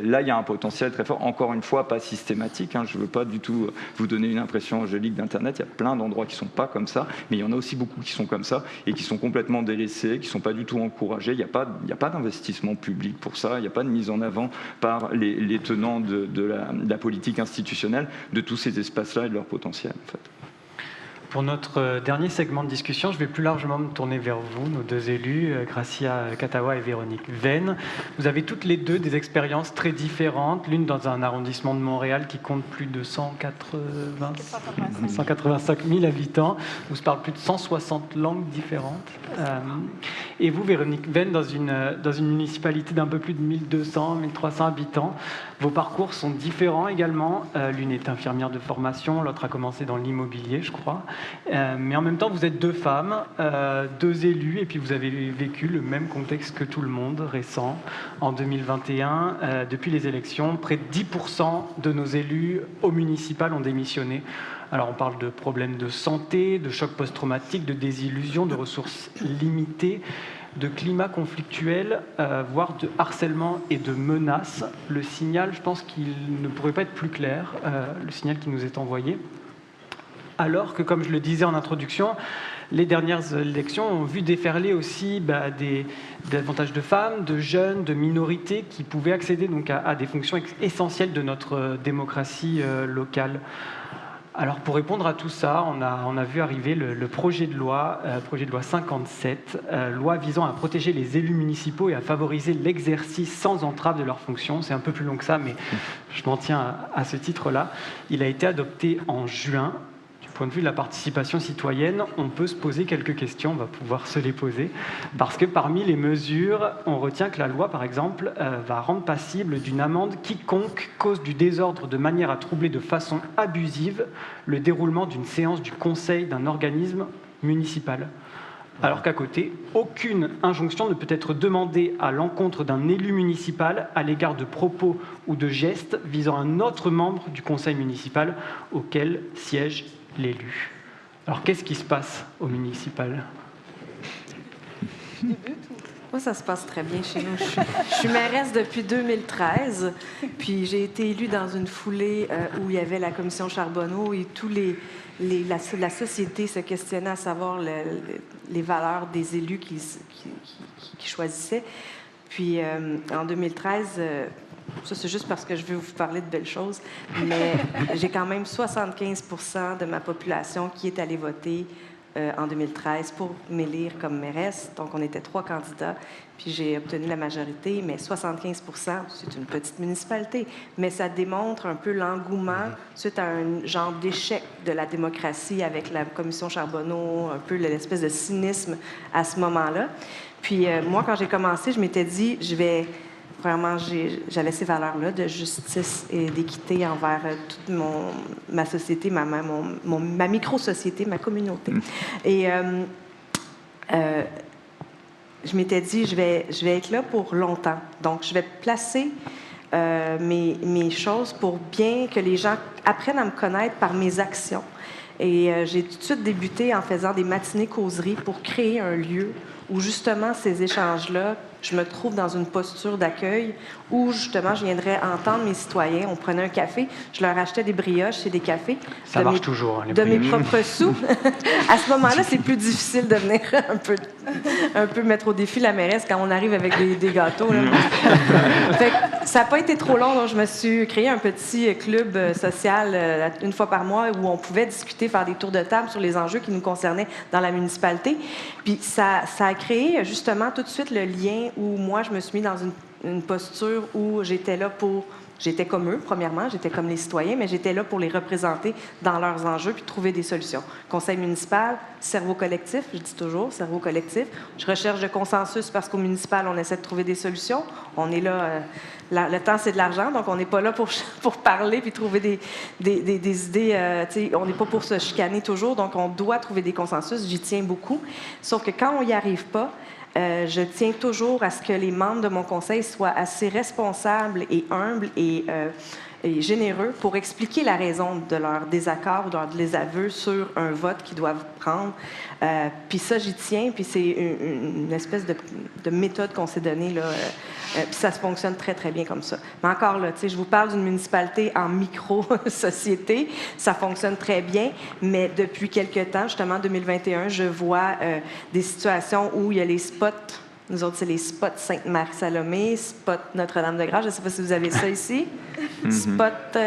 là, il y a un potentiel très fort. Encore une fois, pas systématique. Je ne veux pas du tout vous donner une impression angélique d'Internet. Il y a plein d'endroits qui ne sont pas comme ça, mais il y en a aussi beaucoup qui sont comme ça et qui sont complètement délaissés, qui ne sont pas du tout encouragés. Il n'y a pas d'investissement public pour ça. Il n'y a pas de mise en avant par les tenants de la politique institutionnelle de tous ces espaces-là et de leur potentiel, en fait. Pour notre dernier segment de discussion, je vais plus largement me tourner vers vous, nos deux élus, Gracia Katawa et Véronique Venn. Vous avez toutes les deux des expériences très différentes, l'une dans un arrondissement de Montréal qui compte plus de 185 000 habitants, où se parlent plus de 160 langues différentes. Et vous, Véronique Venn, dans une municipalité d'un peu plus de 1200, 1300 habitants. Vos parcours sont différents également. L'une est infirmière de formation, l'autre a commencé dans l'immobilier, je crois. Mais en même temps, vous êtes deux femmes, deux élus, et puis vous avez vécu le même contexte que tout le monde, récent. En 2021, depuis les élections, près de 10% de nos élus au municipal ont démissionné. Alors on parle de problèmes de santé, de choc post-traumatique, de désillusion, de ressources limitées, de climat conflictuel, voire de harcèlement et de menaces. Le signal, je pense qu'il ne pourrait pas être plus clair, le signal qui nous est envoyé. Alors que, comme je le disais en introduction, les dernières élections ont vu déferler aussi davantage de femmes, de jeunes, de minorités qui pouvaient accéder donc à des fonctions essentielles de notre démocratie locale. Alors pour répondre à tout ça, on a vu arriver le projet de loi 57, loi visant à protéger les élus municipaux et à favoriser l'exercice sans entrave de leurs fonctions. C'est un peu plus long que ça, mais je m'en tiens à ce titre-là. Il a été adopté en juin. Du point de vue de la participation citoyenne, on peut se poser quelques questions, on va pouvoir se les poser, parce que parmi les mesures, on retient que la loi, par exemple, va rendre passible d'une amende quiconque cause du désordre de manière à troubler de façon abusive le déroulement d'une séance du conseil d'un organisme municipal. Alors qu'à côté, aucune injonction ne peut être demandée à l'encontre d'un élu municipal à l'égard de propos ou de gestes visant un autre membre du conseil municipal auquel siège l'élu. Alors, qu'est-ce qui se passe au municipal? Moi, ça se passe très bien chez nous. Je suis mairesse depuis 2013, puis j'ai été élue dans une foulée où il y avait la commission Charbonneau et tous la société se questionnait à savoir les valeurs des élus qui choisissaient. Puis en 2013, ça c'est juste parce que je veux vous parler de belles choses, mais j'ai quand même 75% de ma population qui est allée voter en 2013 pour m'élire comme mairesse. Donc on était 3 candidats, puis j'ai obtenu la majorité, mais 75%, c'est une petite municipalité, mais ça démontre un peu l'engouement suite à un genre d'échec de la démocratie avec la commission Charbonneau, un peu l'espèce de cynisme à ce moment-là. Puis moi, quand j'ai commencé, je m'étais dit, vraiment, j'avais ces valeurs-là de justice et d'équité envers toute ma société, ma micro-société, ma communauté. Et je m'étais dit, je vais être là pour longtemps. Donc, je vais placer mes choses pour bien que les gens apprennent à me connaître par mes actions. Et j'ai tout de suite débuté en faisant des matinées causeries pour créer un lieu où, justement, ces échanges-là, je me trouve dans une posture d'accueil où, justement, je viendrais entendre mes citoyens. On prenait un café, je leur achetais des brioches et des cafés. Ça marche toujours, les de mes brioches. propres sous. À ce moment-là, c'est plus difficile de venir un peu mettre au défi la mairesse quand on arrive avec des gâteaux. Là. Fait que ça n'a pas été trop long, donc je me suis créé un petit club social une fois par mois où on pouvait discuter, faire des tours de table sur les enjeux qui nous concernaient dans la municipalité. Puis ça a créé justement tout de suite le lien où moi, je me suis mis dans une posture où j'étais là pour... J'étais comme eux, premièrement, j'étais comme les citoyens, mais j'étais là pour les représenter dans leurs enjeux puis trouver des solutions. Conseil municipal, cerveau collectif, je dis toujours, cerveau collectif. Je recherche de consensus parce qu'au municipal, on essaie de trouver des solutions. On est là, le temps, c'est de l'argent, donc on n'est pas là pour parler puis trouver des idées. On n'est pas pour se chicaner toujours, donc on doit trouver des consensus. J'y tiens beaucoup. Sauf que quand on n'y arrive pas, je tiens toujours à ce que les membres de mon conseil soient assez responsables et humbles et généreux pour expliquer la raison de leur désaccord ou de leur désaveu sur un vote qu'ils doivent prendre. Puis ça, j'y tiens, puis c'est une espèce de méthode qu'on s'est donnée, là. Puis ça se fonctionne très, très bien comme ça. Mais encore là, je vous parle d'une municipalité en micro-société. Ça fonctionne très bien, mais depuis quelque temps, justement, 2021, je vois des situations où il y a les spots. Nous autres, c'est les spots Sainte-Marie-Salomé, spot Notre-Dame-de-Grâce. Je ne sais pas si vous avez ça ici. Spot...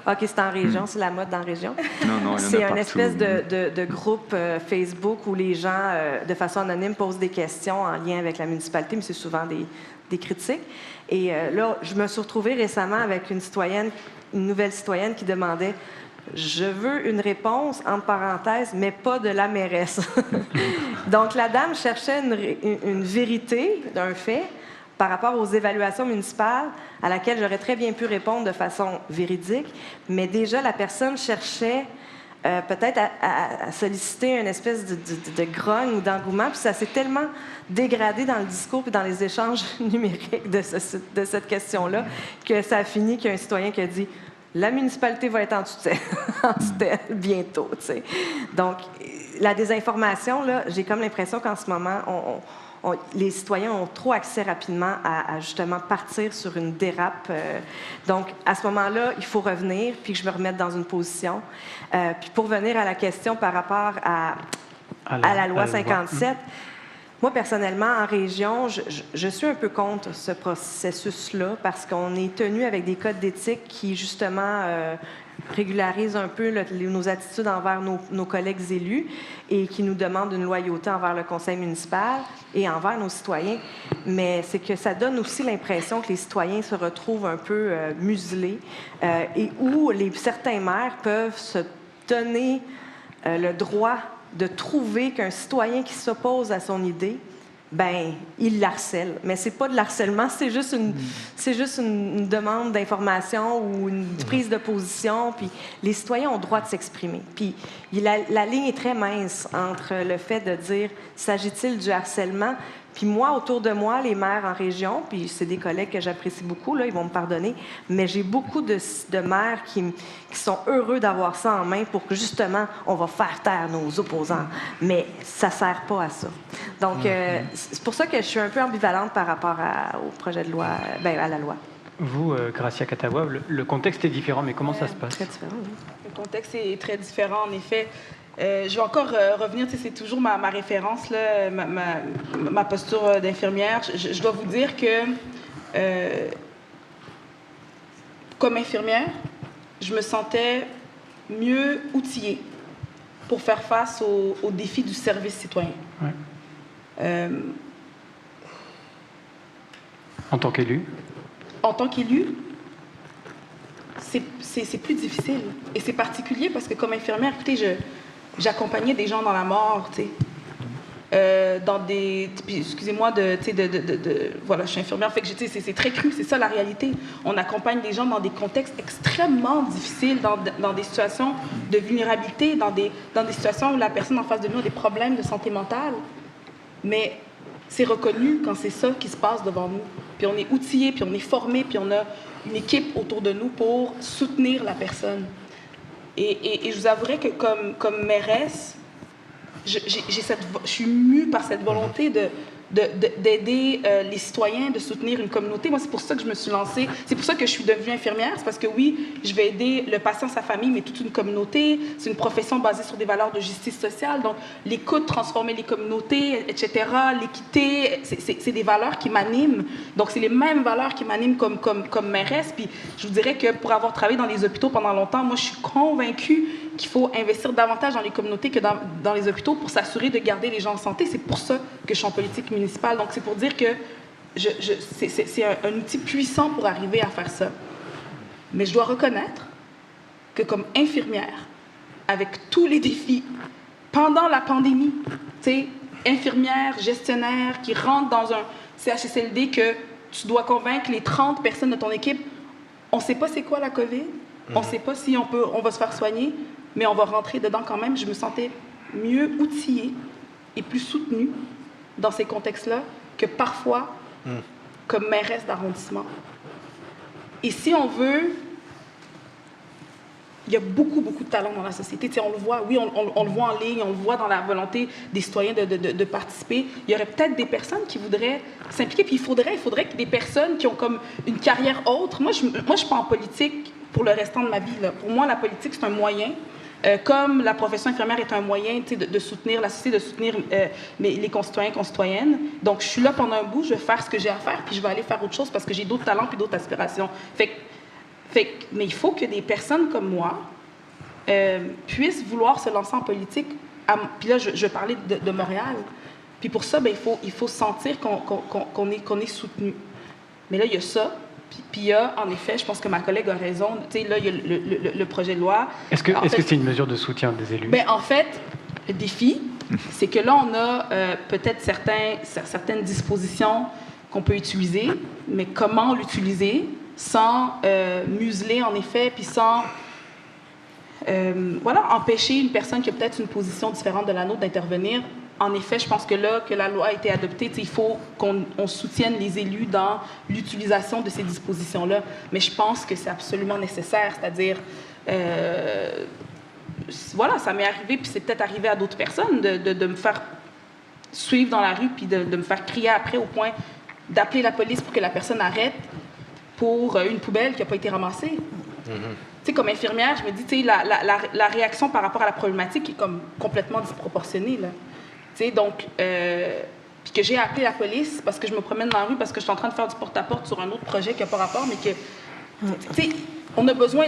OK, c'est en région, c'est la mode dans la région. Non, c'est une espèce de groupe Facebook où les gens, de façon anonyme, posent des questions en lien avec la municipalité, mais c'est souvent des critiques. Et là, je me suis retrouvée récemment avec une nouvelle citoyenne qui demandait « Je veux une réponse, entre parenthèses, mais pas de la mairesse. » Donc, la dame cherchait une vérité d'un fait par rapport aux évaluations municipales à laquelle j'aurais très bien pu répondre de façon véridique, mais déjà, la personne cherchait peut-être à solliciter une espèce de grogne ou d'engouement, puis ça s'est tellement dégradé dans le discours et dans les échanges numériques de cette question-là que ça a fini qu'il y a un citoyen qui a dit « La municipalité va être en tutelle bientôt. » Donc, la désinformation, là, j'ai comme l'impression qu'en ce moment, les citoyens ont trop accès rapidement à justement partir sur une dérape. Donc, à ce moment-là, il faut revenir, puis que je me remette dans une position. Puis pour venir à la question par rapport à la loi 57, moi, personnellement, en région, je suis un peu contre ce processus-là parce qu'on est tenu avec des codes d'éthique qui, justement, régularisent un peu nos attitudes envers nos collègues élus et qui nous demandent une loyauté envers le conseil municipal et envers nos citoyens. Mais c'est que ça donne aussi l'impression que les citoyens se retrouvent un peu muselés et où certains maires peuvent se donner le droit de trouver qu'un citoyen qui s'oppose à son idée, ben, il l'harcèle. Mais c'est pas de l'harcèlement, c'est juste une demande d'information ou une prise de position. Puis les citoyens ont le droit de s'exprimer. Puis la ligne est très mince entre le fait de dire s'agit-il du harcèlement. Puis moi, autour de moi, les maires en région, puis c'est des collègues que j'apprécie beaucoup, là, ils vont me pardonner, mais j'ai beaucoup de maires qui sont heureux d'avoir ça en main pour que, justement, on va faire taire nos opposants. Mais ça ne sert pas à ça. Donc, c'est pour ça que je suis un peu ambivalente par rapport au projet de loi, à la loi. Vous, Gracia Katawa, le contexte est différent, mais comment ça se passe? Très différent, oui. Le contexte est très différent, en effet. Je vais encore revenir, c'est toujours ma référence, là, ma posture d'infirmière. Je dois vous dire que, comme infirmière, je me sentais mieux outillée pour faire face aux défis du service citoyen. Ouais. En tant qu'élu? En tant qu'élu, c'est plus difficile. Et c'est particulier parce que comme infirmière, écoutez, j'accompagnais des gens dans la mort, tu sais. Dans des... Excusez-moi voilà, je suis infirmière, fait que c'est très cru, c'est ça la réalité. On accompagne des gens dans des contextes extrêmement difficiles, dans des situations de vulnérabilité, dans des situations où la personne en face de nous a des problèmes de santé mentale. Mais c'est reconnu quand c'est ça qui se passe devant nous. Puis on est outillés, puis on est formés, puis on a une équipe autour de nous pour soutenir la personne. Et je vous avouerai que comme mairesse, je suis mue par cette volonté d'aider les citoyens, de soutenir une communauté. Moi, c'est pour ça que je me suis lancée. C'est pour ça que je suis devenue infirmière. C'est parce que oui, je vais aider le patient, sa famille, mais toute une communauté. C'est une profession basée sur des valeurs de justice sociale. Donc, l'écoute, transformer les communautés, etc., l'équité, c'est des valeurs qui m'animent. Donc, c'est les mêmes valeurs qui m'animent comme mairesse. Puis, je vous dirais que pour avoir travaillé dans les hôpitaux pendant longtemps, moi, je suis convaincue qu'il faut investir davantage dans les communautés que dans les hôpitaux pour s'assurer de garder les gens en santé. C'est pour ça que je suis en politique municipale. Donc, c'est pour dire que c'est un outil puissant pour arriver à faire ça. Mais je dois reconnaître que comme infirmière, avec tous les défis, pendant la pandémie, tu sais, infirmière, gestionnaire, qui rentre dans un CHSLD que tu dois convaincre les 30 personnes de ton équipe, on ne sait pas c'est quoi la COVID, on ne sait pas si on va se faire soigner, mais on va rentrer dedans quand même. Je me sentais mieux outillée et plus soutenue dans ces contextes-là que parfois comme mairesse d'arrondissement. Et si on veut, il y a beaucoup, beaucoup de talent dans la société. Tu sais, on le voit, oui, on le voit en ligne, on le voit dans la volonté des citoyens de participer. Il y aurait peut-être des personnes qui voudraient s'impliquer, puis il faudrait que des personnes qui ont comme une carrière autre. Moi, je suis pas en politique pour le restant de ma vie, là. Pour moi, la politique, c'est un moyen. Comme la profession infirmière est un moyen de soutenir la société, de soutenir les concitoyens, concitoyennes. Donc, je suis là pendant un bout, je vais faire ce que j'ai à faire, puis je vais aller faire autre chose parce que j'ai d'autres talents puis d'autres aspirations. Mais il faut que des personnes comme moi puissent vouloir se lancer en politique. Puis là, je parlais de Montréal. Puis pour ça, il faut sentir qu'on est soutenu. Mais là, il y a ça. Puis il y a, en effet, je pense que ma collègue a raison, tu sais, là, il y a le projet de loi. Est-ce que c'est une mesure de soutien des élus? En fait, le défi, c'est que là, on a peut-être certaines dispositions qu'on peut utiliser, mais comment l'utiliser sans museler, en effet, puis sans empêcher une personne qui a peut-être une position différente de la nôtre d'intervenir. En effet, je pense que là, que la loi a été adoptée, il faut qu'on soutienne les élus dans l'utilisation de ces dispositions-là. Mais je pense que c'est absolument nécessaire, c'est-à-dire, ça m'est arrivé, puis c'est peut-être arrivé à d'autres personnes, de me faire suivre dans la rue, puis de me faire crier après au point d'appeler la police pour que la personne arrête pour une poubelle qui n'a pas été ramassée. Tu sais, comme infirmière, je me dis, tu sais, la réaction par rapport à la problématique est comme complètement disproportionnée, là. Donc, puis que j'ai appelé la police parce que je me promène dans la rue, parce que je suis en train de faire du porte-à-porte sur un autre projet qui n'a pas rapport, mais que, tu sais, on a besoin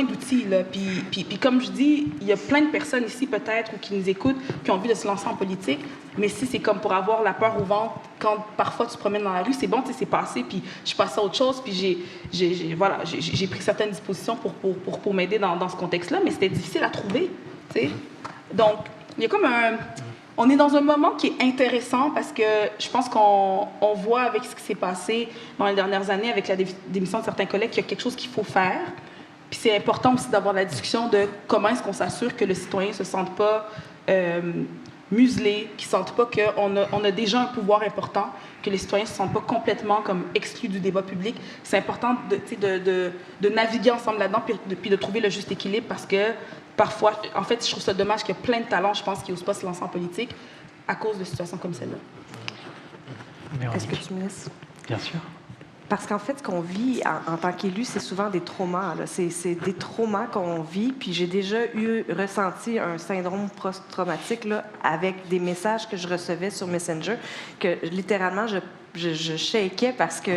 d'outils, là. Puis comme je dis, il y a plein de personnes ici, peut-être, ou qui nous écoutent, qui ont envie de se lancer en politique, mais si c'est comme pour avoir la peur au ventre, quand parfois tu te promènes dans la rue, c'est bon, tu sais, c'est passé, puis je suis passée à autre chose, puis j'ai pris certaines dispositions pour m'aider dans ce contexte-là, mais c'était difficile à trouver, tu sais. Donc, il y a comme on est dans un moment qui est intéressant parce que je pense qu'on voit avec ce qui s'est passé dans les dernières années avec la démission de certains collègues qu'il y a quelque chose qu'il faut faire. Puis c'est important aussi d'avoir la discussion de comment est-ce qu'on s'assure que le citoyen ne se sente pas muselé, qu'il ne sente pas qu'on a déjà un pouvoir important, que les citoyens ne se sentent pas complètement comme exclus du débat public. C'est important de naviguer ensemble là-dedans puis de trouver le juste équilibre parce que parfois, en fait, je trouve ça dommage qu'il y a plein de talents, je pense, qui n'osent pas se lancer en politique à cause de situations comme celle-là. Est-ce que tu me laisses? Bien sûr. parce qu'en fait, ce qu'on vit en tant qu'élu, c'est souvent des traumas. C'est des traumas qu'on vit. Puis j'ai déjà ressenti un syndrome post-traumatique là, avec des messages que je recevais sur Messenger, que littéralement, je shakeais parce que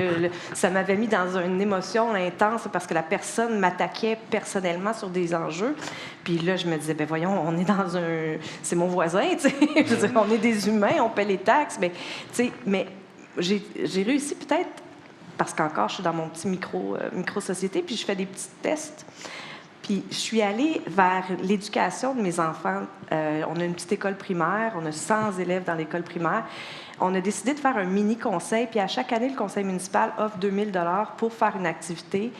ça m'avait mis dans une émotion intense parce que la personne m'attaquait personnellement sur des enjeux. Puis là, je me disais, ben voyons, on est dans un... C'est mon voisin, tu sais. Je veux dire, on est des humains, on paie les taxes. Mais, tu sais, mais j'ai réussi peut-être, parce qu'encore, je suis dans mon petit micro-société, puis je fais des petits tests. Puis je suis allée vers l'éducation de mes enfants. On a une petite école primaire, on a 100 élèves dans l'école primaire. On a décidé de faire un mini-conseil, puis à chaque année, le conseil municipal offre 2 000 $ pour faire une activité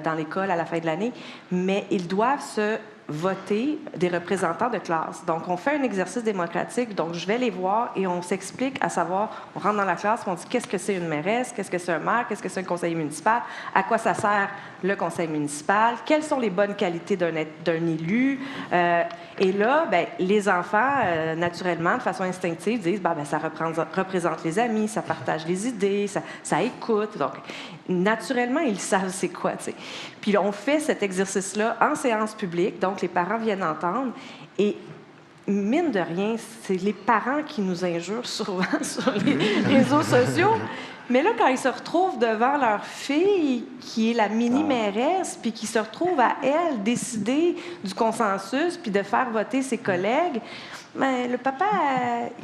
dans l'école à la fin de l'année, mais ils doivent se voter des représentants de classe. Donc, on fait un exercice démocratique, donc je vais les voir et on s'explique, à savoir, on rentre dans la classe, on dit qu'est-ce que c'est une mairesse, qu'est-ce que c'est un maire, qu'est-ce que c'est un conseiller municipal, à quoi ça sert le conseil municipal, quelles sont les bonnes qualités d'un élu. Et là, ben, les enfants, naturellement, de façon instinctive, disent ça représente les amis, ça partage les idées, ça écoute. Donc, naturellement, ils savent c'est quoi, tu sais. Puis on fait cet exercice-là en séance publique, donc les parents viennent entendre. Et mine de rien, c'est les parents qui nous injurent souvent sur les réseaux sociaux. Mais là, quand ils se retrouvent devant leur fille, qui est la mini-mairesse, puis qui se retrouve à elle décider du consensus, puis de faire voter ses collègues, bien, le papa,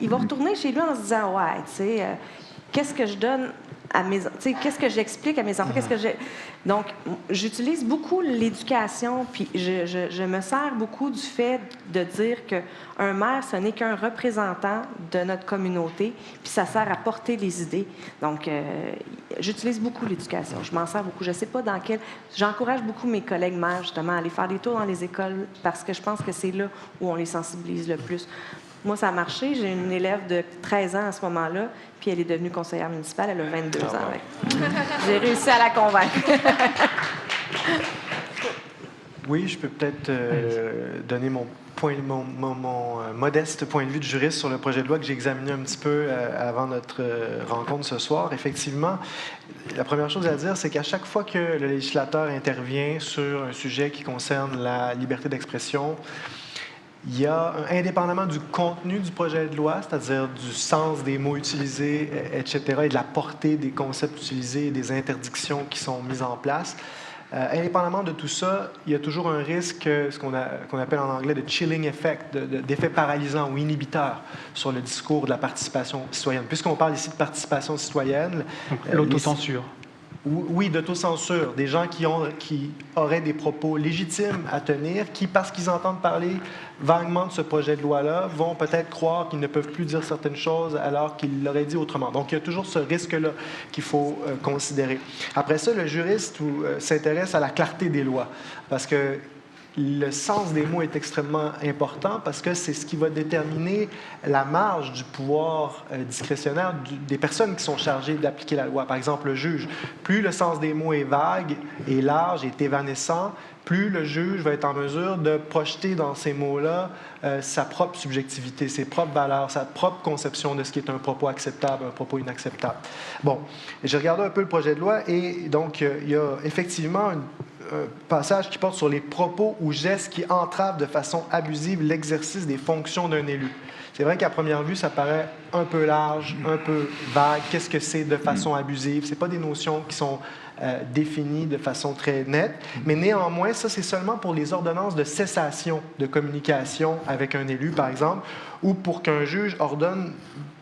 il va retourner chez lui en se disant « Ouais, tu sais, qu'est-ce que je donne à mes... Tu sais, qu'est-ce que j'explique à mes enfants? Qu'est-ce que j'ai... » Donc, j'utilise beaucoup l'éducation, puis je me sers beaucoup du fait de dire qu'un maire, ce n'est qu'un représentant de notre communauté, puis ça sert à porter les idées. Donc, j'utilise beaucoup l'éducation. Je m'en sers beaucoup. Je ne sais pas dans quel... J'encourage beaucoup mes collègues maires, justement, à aller faire des tours dans les écoles, parce que je pense que c'est là où on les sensibilise le plus. Moi, ça a marché. J'ai une élève de 13 ans à ce moment-là, puis elle est devenue conseillère municipale. Elle a 22 ans. Ouais. J'ai réussi à la convaincre. Oui, je peux peut-être donner mon modeste point de vue de juriste sur le projet de loi que j'ai examiné un petit peu avant notre rencontre ce soir. Effectivement, la première chose à dire, c'est qu'à chaque fois que le législateur intervient sur un sujet qui concerne la liberté d'expression, il y a, indépendamment du contenu du projet de loi, c'est-à-dire du sens des mots utilisés, etc., et de la portée des concepts utilisés et des interdictions qui sont mises en place, indépendamment de tout ça, il y a toujours un risque, ce qu'on appelle en anglais de chilling effect, d'effet paralysant ou inhibiteur sur le discours de la participation citoyenne. Puisqu'on parle ici de participation citoyenne... L'autocensure. Oui, d'autocensure. Des gens qui auraient des propos légitimes à tenir, qui, parce qu'ils entendent parler vaguement de ce projet de loi-là, vont peut-être croire qu'ils ne peuvent plus dire certaines choses alors qu'ils l'auraient dit autrement. Donc, il y a toujours ce risque-là qu'il faut considérer. Après ça, le juriste s'intéresse à la clarté des lois, parce que le sens des mots est extrêmement important parce que c'est ce qui va déterminer la marge du pouvoir discrétionnaire des personnes qui sont chargées d'appliquer la loi. Par exemple, le juge. Plus le sens des mots est vague, est large, est évanescent, plus le juge va être en mesure de projeter dans ces mots-là sa propre subjectivité, ses propres valeurs, sa propre conception de ce qui est un propos acceptable, un propos inacceptable. Bon, j'ai regardé un peu le projet de loi et donc il y a effectivement un passage qui porte sur les propos ou gestes qui entravent de façon abusive l'exercice des fonctions d'un élu. C'est vrai qu'à première vue, ça paraît un peu large, un peu vague. Qu'est-ce que c'est de façon abusive? Ce n'est pas des notions qui sont définies de façon très nette, mais néanmoins, ça, c'est seulement pour les ordonnances de cessation de communication avec un élu, par exemple, ou pour qu'un juge ordonne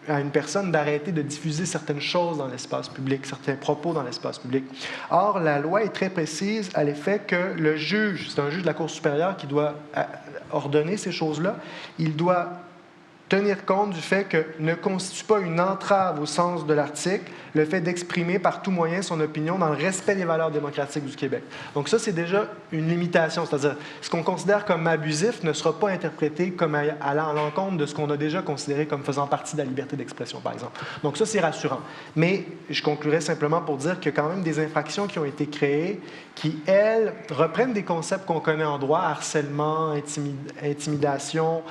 à une personne d'arrêter de diffuser certaines choses dans l'espace public, certains propos dans l'espace public. Or, la loi est très précise à l'effet que le juge, c'est un juge de la Cour supérieure qui doit ordonner ces choses-là, il doit tenir compte du fait que ne constitue pas une entrave au sens de l'article le fait d'exprimer par tout moyen son opinion dans le respect des valeurs démocratiques du Québec. Donc ça, c'est déjà une limitation, c'est-à-dire ce qu'on considère comme abusif ne sera pas interprété comme allant à l'encontre de ce qu'on a déjà considéré comme faisant partie de la liberté d'expression, par exemple. Donc ça, c'est rassurant. Mais je conclurai simplement pour dire qu'il y a quand même des infractions qui ont été créées qui, elles, reprennent des concepts qu'on connaît en droit, harcèlement, intimidation,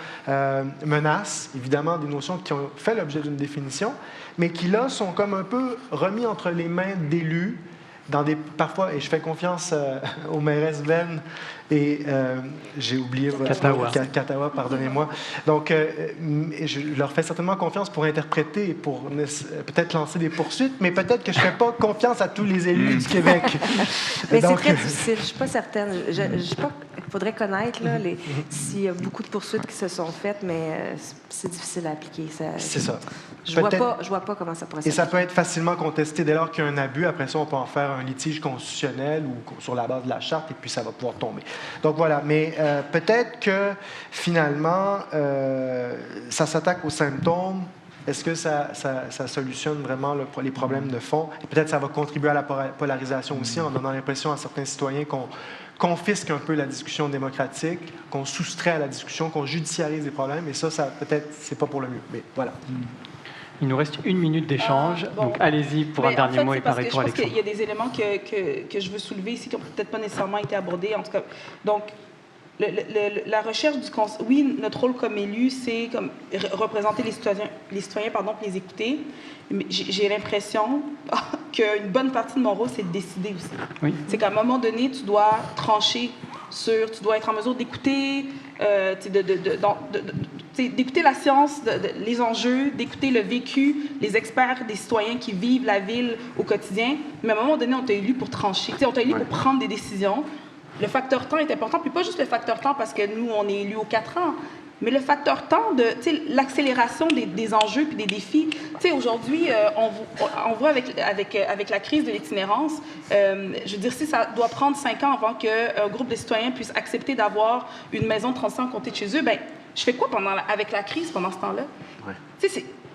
menace, évidemment des notions qui ont fait l'objet d'une définition, mais qui, là, sont comme un peu remis entre les mains d'élus parfois, et je fais confiance au mairesse Ben, et j'ai oublié Katawa, pardonnez-moi. Donc, je leur fais certainement confiance pour interpréter, pour peut-être lancer des poursuites, mais peut-être que je ne fais pas confiance à tous les élus du Québec. Mais c'est très difficile, je ne suis pas certaine. Il faudrait connaître s'il y a beaucoup de poursuites qui se sont faites, mais c'est difficile à appliquer. C'est ça. Je vois pas comment ça pourrait se faire. Et ça peut être facilement contesté dès lors qu'il y a un abus. Après ça, on peut en faire un litige constitutionnel ou sur la base de la charte, et puis ça va pouvoir tomber. Donc voilà, mais peut-être que finalement, ça s'attaque aux symptômes. Est-ce que ça solutionne vraiment les problèmes de fond? Et peut-être ça va contribuer à la polarisation aussi, en donnant l'impression à certains citoyens qu'on confisque un peu la discussion démocratique, qu'on soustrait à la discussion, qu'on judiciarise les problèmes. Et ça peut-être, c'est pas pour le mieux. Mais voilà. Il nous reste 1 minute d'échange, donc allez-y pour un dernier mot et pareil pour Alexandre. Je pense qu'il y a des éléments que je veux soulever ici qui n'ont peut-être pas nécessairement été abordés. En tout cas, donc, la recherche du conseil, oui, notre rôle comme élu, c'est comme représenter les citoyens puis les écouter. Mais j'ai l'impression qu'une bonne partie de mon rôle, c'est de décider aussi. Oui. C'est qu'à un moment donné, tu dois trancher tu dois être en mesure d'écouter, d'écouter la science, les enjeux, d'écouter le vécu, les experts, des citoyens qui vivent la ville au quotidien. Mais à un moment donné, on t'a élu pour trancher. On t'a élu pour prendre des décisions. Le facteur temps est important, puis pas juste le facteur temps parce que nous, on est élus aux 4 ans, mais le facteur temps de l'accélération des enjeux puis des défis. Aujourd'hui, on voit avec la crise de l'itinérance, je veux dire, si ça doit prendre 5 ans avant qu'un groupe de citoyens puisse accepter d'avoir une maison de transition à côté de chez eux, ben je fais quoi avec la crise pendant ce temps-là? Ouais.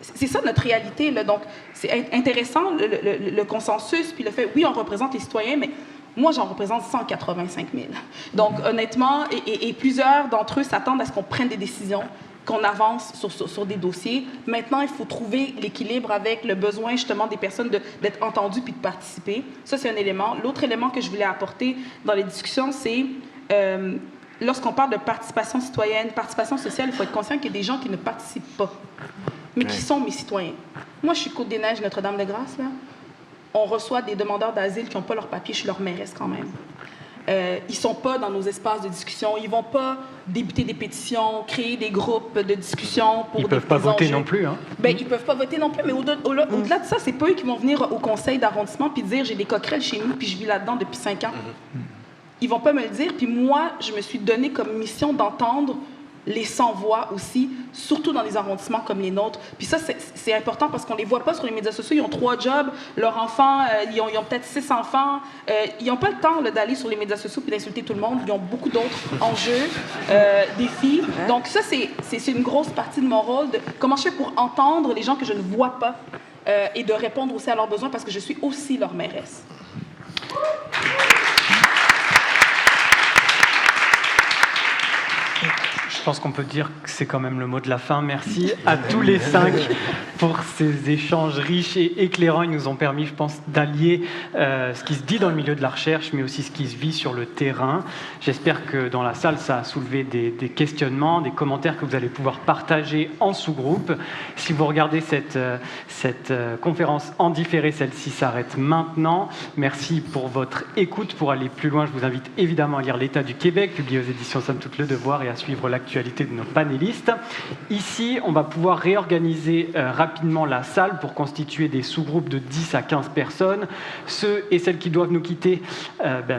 C'est ça notre réalité. Là. Donc, c'est intéressant, le consensus, puis le fait, oui, on représente les citoyens, mais moi, j'en représente 185 000. Donc, honnêtement, et plusieurs d'entre eux s'attendent à ce qu'on prenne des décisions, qu'on avance sur des dossiers. Maintenant, il faut trouver l'équilibre avec le besoin, justement, des personnes d'être entendues puis de participer. Ça, c'est un élément. L'autre élément que je voulais apporter dans les discussions, c'est lorsqu'on parle de participation citoyenne, participation sociale, il faut être conscient qu'il y a des gens qui ne participent pas, mais qui sont mes citoyens. Moi, je suis Côte-des-Neiges, Notre-Dame-de-Grâce, là. On reçoit des demandeurs d'asile qui n'ont pas leur papier, je suis leur mairesse quand même. Ils ne sont pas dans nos espaces de discussion, ils ne vont pas débuter des pétitions, créer des groupes de discussion pour ils ne peuvent pas voter non plus. Hein? Ben, ils ne peuvent pas voter non plus, mais au-delà de ça, c'est pas eux qui vont venir au conseil d'arrondissement puis dire « j'ai des coquerelles chez nous puis je vis là-dedans depuis 5 ans ». Ils ne vont pas me le dire, puis moi, je me suis donné comme mission d'entendre les sans-voix aussi, surtout dans les arrondissements comme les nôtres. Puis ça, c'est important parce qu'on ne les voit pas sur les médias sociaux. Ils ont 3 jobs, leurs enfants, ils ont peut-être 6 enfants. Ils n'ont pas le temps d'aller sur les médias sociaux et d'insulter tout le monde. Ils ont beaucoup d'autres enjeux, défis. Donc ça, c'est une grosse partie de mon rôle, de comment je fais pour entendre les gens que je ne vois pas et de répondre aussi à leurs besoins parce que je suis aussi leur mairesse. Je pense qu'on peut dire que c'est quand même le mot de la fin. Merci à tous les 5 pour ces échanges riches et éclairants. Ils nous ont permis, je pense, d'allier ce qui se dit dans le milieu de la recherche, mais aussi ce qui se vit sur le terrain. J'espère que dans la salle, ça a soulevé des questionnements, des commentaires que vous allez pouvoir partager en sous-groupe. Si vous regardez cette conférence en différé, celle-ci s'arrête maintenant. Merci pour votre écoute. Pour aller plus loin, je vous invite évidemment à lire L'État du Québec, publié aux éditions Somme toute le Devoir, et à suivre l'actualité de nos panélistes. Ici, on va pouvoir réorganiser rapidement la salle pour constituer des sous-groupes de 10 à 15 personnes. Ceux et celles qui doivent nous quitter,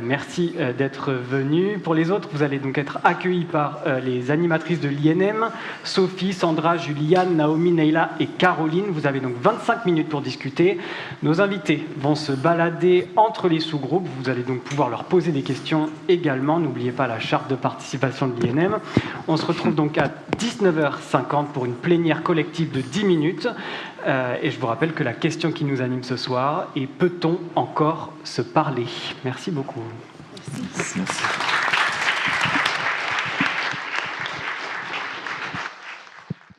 merci d'être venus. Pour les autres, vous allez donc être accueillis par les animatrices de l'INM, Sophie, Sandra, Juliane, Naomi, Neila et Caroline. Vous avez donc 25 minutes pour discuter. Nos invités vont se balader entre les sous-groupes. Vous allez donc pouvoir leur poser des questions également. N'oubliez pas la charte de participation de l'INM. On se retrouve donc à 19h50 pour une plénière collective de 10 minutes. Et je vous rappelle que la question qui nous anime ce soir est: peut-on encore se parler? Merci beaucoup. Merci.